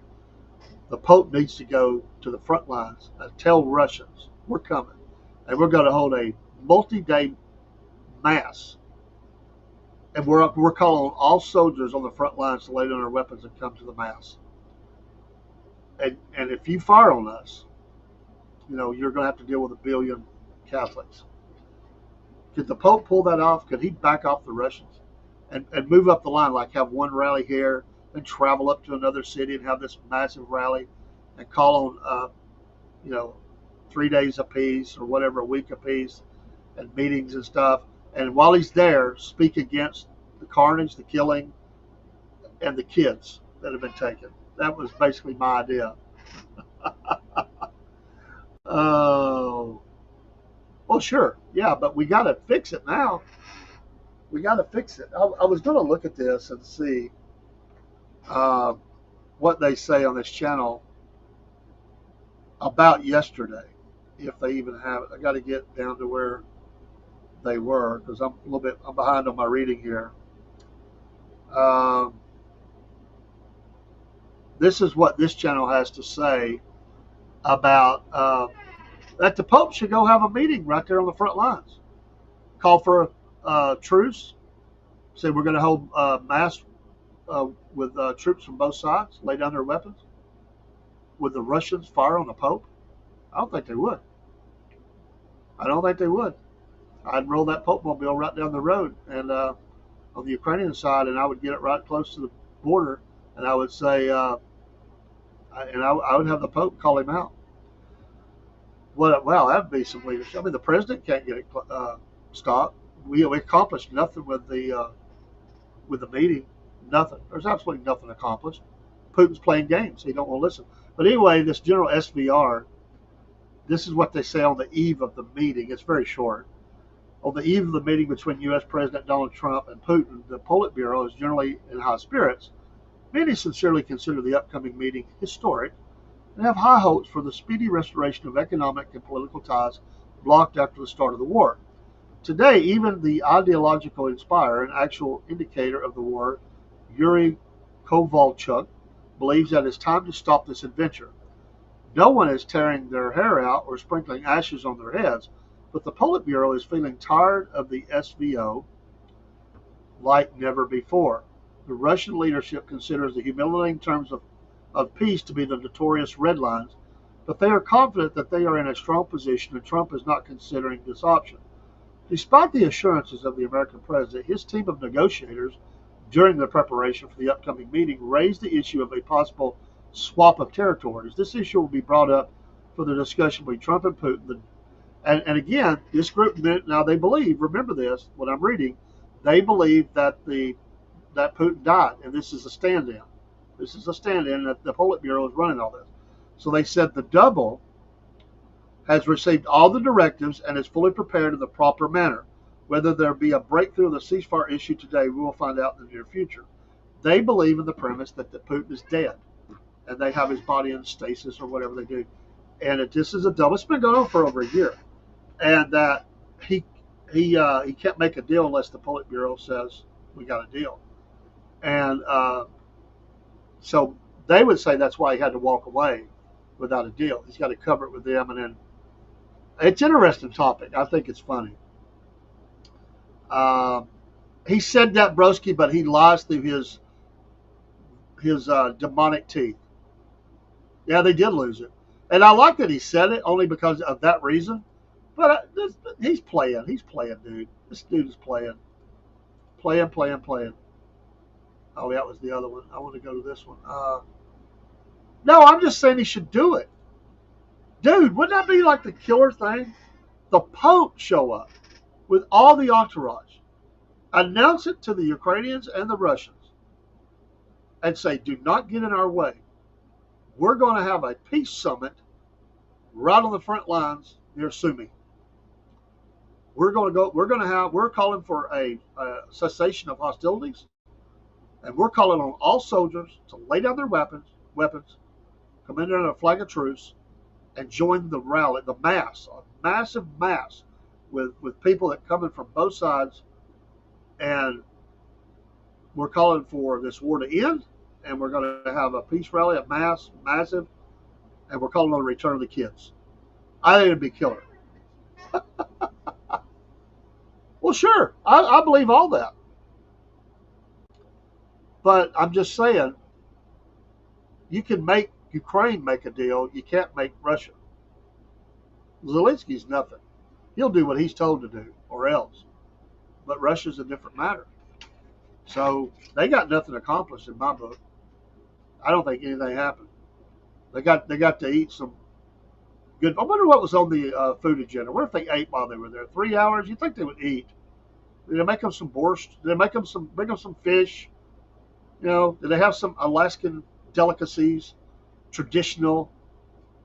the Pope needs to go to the front lines and tell Russians, we're coming. And we're going to hold a multi-day mass. And we're calling on all soldiers on the front lines to lay down their weapons and come to the mass. And if you fire on us, you're going to have to deal with 1 billion Catholics. Could the Pope pull that off? Could he back off the Russians and move up the line, like have one rally here, then travel up to another city and have this massive rally and call on, 3 days apiece or whatever, a week apiece, and meetings and stuff. And while he's there, speak against the carnage, the killing, and the kids that have been taken. That was basically my idea. Oh. Well, sure. Yeah, but we got to fix it now. We got to fix it. I was going to look at this and see what they say on this channel about yesterday, if they even have it. I got to get down to where they were, because I'm behind on my reading here. This is what this channel has to say about that the Pope should go have a meeting right there on the front lines. Call for a truce. Say we're going to hold mass with troops from both sides, lay down their weapons. Would the Russians fire on the Pope? I don't think they would. I don't think they would. I'd roll that Pope mobile right down the road and on the Ukrainian side, and I would get it right close to the border, and I would say, I would have the Pope call him out. Well, that'd be some leadership. I mean, the president can't get it stopped. We accomplished nothing with the meeting. Nothing. There's absolutely nothing accomplished. Putin's playing games. He don't want to listen. But anyway, this General SVR, this is what they say on the eve of the meeting. It's very short. On the eve of the meeting between U.S. President Donald Trump and Putin, the Politburo is generally in high spirits Many sincerely consider the upcoming meeting historic and have high hopes for the speedy restoration of economic and political ties blocked after the start of the war. Today, even the ideological inspirer and actual indicator of the war, Yuri Kovalchuk, believes that it's time to stop this adventure. No one is tearing their hair out or sprinkling ashes on their heads, but the Politburo is feeling tired of the SVO like never before. The Russian leadership considers the humiliating terms of peace to be the notorious red lines, but they are confident that they are in a strong position and Trump is not considering this option. Despite the assurances of the American president, his team of negotiators during the preparation for the upcoming meeting raised the issue of a possible swap of territories. This issue will be brought up for the discussion between Trump and Putin. And again, this group now they believe. Remember this: what I'm reading, they believe that that Putin died, and this is a stand-in. This is a stand-in that the Politburo is running all this. So they said the double has received all the directives and is fully prepared in the proper manner. Whether there be a breakthrough of the ceasefire issue today, we will find out in the near future. They believe in the premise that Putin is dead, and they have his body in stasis or whatever they do. And this is a double. It's been going on for over a year, and that he can't make a deal unless the Politburo says we got a deal. And so they would say that's why he had to walk away without a deal. He's got to cover it with them, and then it's an interesting topic. I think it's funny. He said that, broski, but he lies through his demonic teeth. Yeah, they did lose it, and I like that he said it only because of that reason. But he's playing. He's playing, dude. This dude is playing. Playing. Oh, that was the other one. I want to go to this one. No, I'm just saying he should do it. Dude, wouldn't that be like the killer thing? The Pope show up with all the entourage, announce it to the Ukrainians and the Russians, and say, do not get in our way. We're going to have a peace summit right on the front lines near Sumy. We're calling for a cessation of hostilities, and we're calling on all soldiers to lay down their weapons, come in under a flag of truce, and join the rally, a massive mass with people that coming from both sides, and we're calling for this war to end, and we're going to have a peace rally, massive, and we're calling on the return of the kids. I think it'd be killer. Well, sure, I believe all that. But I'm just saying, you can make Ukraine make a deal. You can't make Russia. Zelensky's nothing. He'll do what he's told to do, or else. But Russia's a different matter. So they got nothing accomplished in my book. I don't think anything happened. They got to eat some good. I wonder what was on the food agenda. What if they ate while they were there? 3 hours? You think they would eat? Did they make them some borscht? Did they bring them some fish? Did they have some Alaskan delicacies, traditional,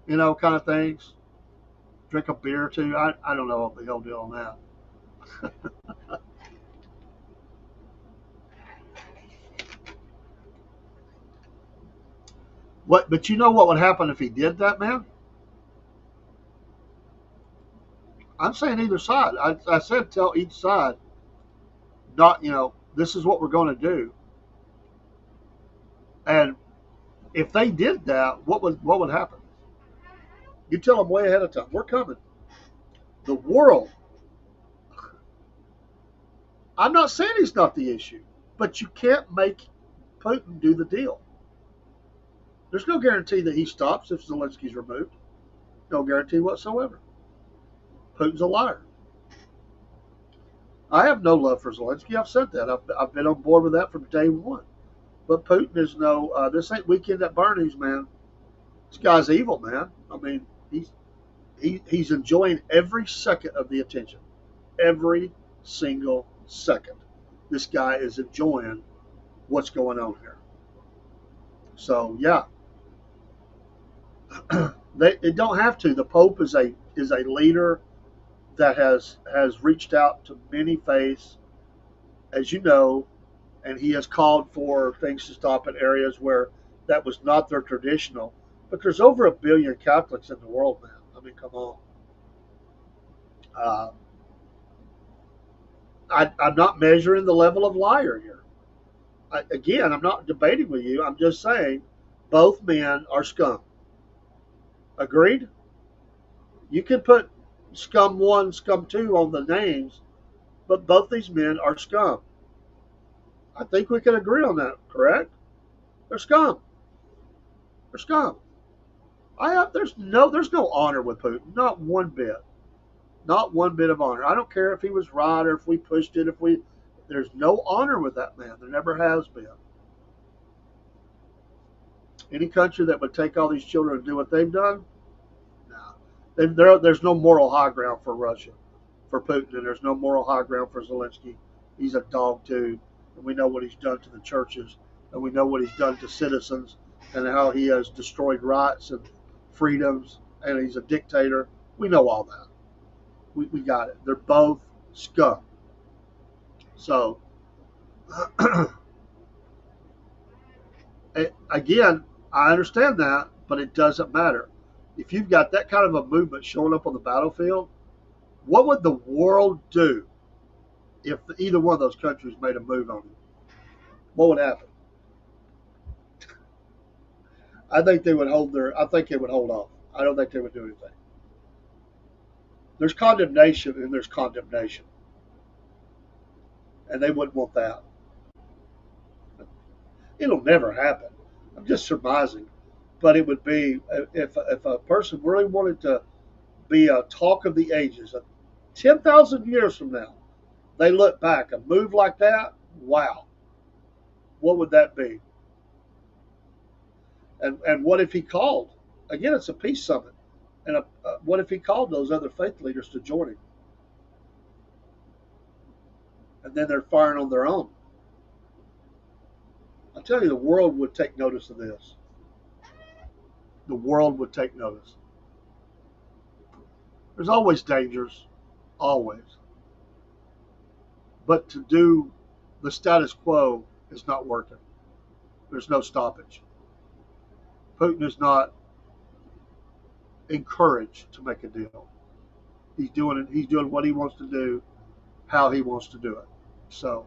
kind of things? Drink a beer or two? I don't know what the hell deal on that. But you know what would happen if he did that, man? I'm saying either side. I said tell each side, not, this is what we're going to do. And if they did that, what would happen? You tell them way ahead of time, we're coming. The world. I'm not saying he's not the issue, but you can't make Putin do the deal. There's no guarantee that he stops if Zelensky's removed. No guarantee whatsoever. Putin's a liar. I have no love for Zelensky. I've said that. I've been on board with that from day one. But Putin is this ain't Weekend at Bernie's, man. This guy's evil, man. I mean, he's enjoying every second of the attention. Every single second. This guy is enjoying what's going on here. So, yeah. They don't have to. The Pope is a leader that has reached out to many faiths, as you know, and he has called for things to stop in areas where that was not their traditional. But there's over 1 billion Catholics in the world, man. I mean, come on. Uh, I'm not measuring the level of liar here. Again, I'm not debating with you. I'm just saying both men are scum. Agreed? You can put scum one, scum two on the names, but both these men are scum. I think we can agree on that, correct? They're scum. They're scum. There's no honor with Putin, not one bit, not one bit of honor. I don't care if he was right or if we pushed it, there's no honor with that man. There never has been. Any country that would take all these children and do what they've done, no. There's no moral high ground for Russia, for Putin, and there's no moral high ground for Zelensky. He's a dog too, and we know what he's done to the churches, and we know what he's done to citizens, and how he has destroyed rights and freedoms, and he's a dictator. We know all that. We got it. They're both scum. So, again, I understand that, but it doesn't matter. If you've got that kind of a movement showing up on the battlefield, what would the world do if either one of those countries made a move on it? What would happen? I think they would hold off. I don't think they would do anything. There's condemnation and there's condemnation. And they wouldn't want that. It'll never happen. I'm just surmising. But it would be, if a person really wanted to be a talk of the ages, 10,000 years from now, they look back, a move like that, wow, what would that be? And what if he called? Again, it's a peace summit. And what if he called those other faith leaders to join him? And then they're firing on their own. I tell you, the world would take notice of this. The world would take notice. There's always dangers, always. But to do the status quo is not working. There's no stoppage. Putin is not encouraged to make a deal. He's doing it. He's doing what he wants to do, how he wants to do it. So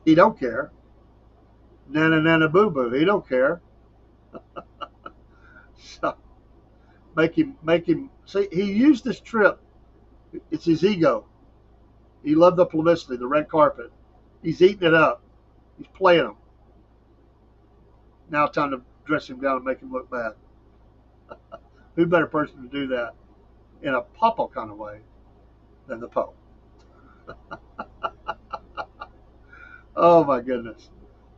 he don't care. Nana nana boo boo. He don't care. So make him see. He used this trip. It's his ego. He loved the publicity, the red carpet. He's eating it up. He's playing them. Now time to dress him down and make him look bad. Who better person to do that in a papa kind of way than the Pope? Oh my goodness.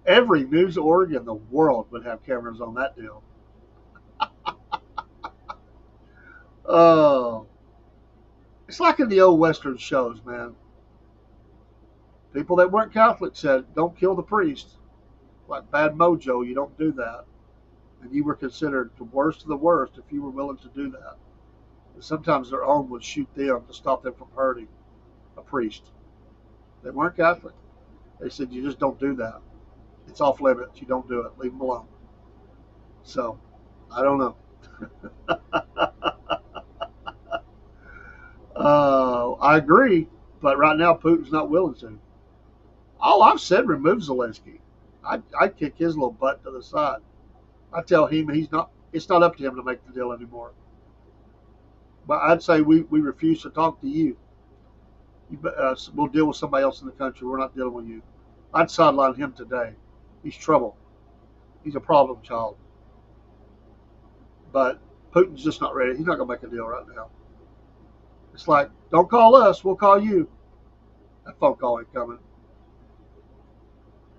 Every news org in the world would have cameras on that deal. Oh. It's like in the old Western shows, man. People that weren't Catholic said, don't kill the priest. Like Bad Mojo, you don't do that. And you were considered the worst of the worst if you were willing to do that. And sometimes their own would shoot them to stop them from hurting a priest. They weren't Catholic. They said, you just don't do that. It's off limits. You don't do it. Leave them alone. So, I don't know. I agree, but right now Putin's not willing to. All I've said, remove Zelensky. I'd kick his little butt to the side. I tell him it's not up to him to make the deal anymore. But I'd say we refuse to talk to you. We'll deal with somebody else in the country. We're not dealing with you. I'd sideline him today. He's trouble. He's a problem child. But Putin's just not ready. He's not going to make a deal right now. It's like, don't call us, we'll call you. That phone call ain't coming.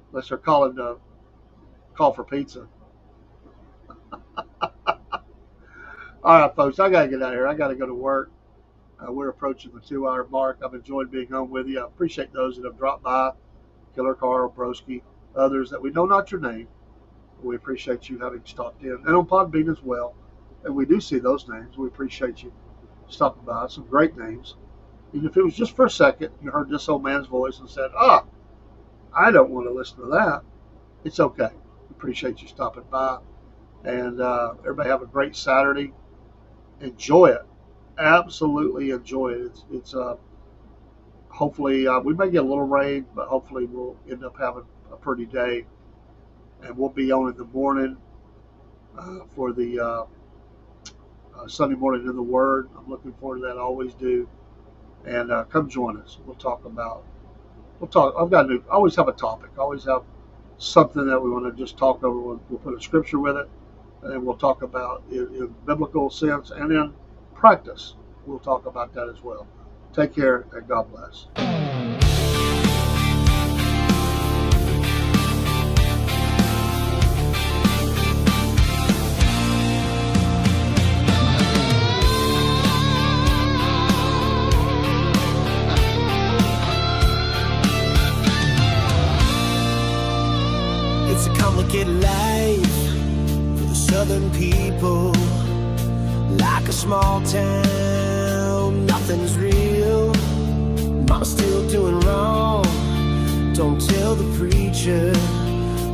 Unless they're calling to call for pizza. All right, folks, I got to get out of here. I got to go to work. We're approaching the 2-hour mark. I've enjoyed being home with you. I appreciate those that have dropped by. Killer Carl, Broski, others that we know not your name. We appreciate you having stopped in. And on Podbean as well. And we do see those names. We appreciate you stopping by. Some great names. even if it was just for a second, you heard this old man's voice and said, "Ah, I don't want to listen to that," it's okay. Appreciate you stopping by. And everybody have a great Saturday. Enjoy it. Absolutely enjoy it. It's hopefully we may get a little rain, but hopefully we'll end up having a pretty day. And we'll be on in the morning for the Sunday morning in the Word. I'm looking forward to that. I always do. And come join us. We'll talk about. We'll talk. I've got I always have a topic. I always have something that we want to just talk over. We'll put a scripture with it, and then we'll talk about in biblical sense and in practice. We'll talk about that as well. Take care and God bless. It's a complicated life for the southern people. Like a small town, nothing's real. Mama's still doing wrong. Don't tell the preacher.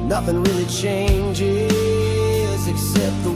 Nothing really changes except the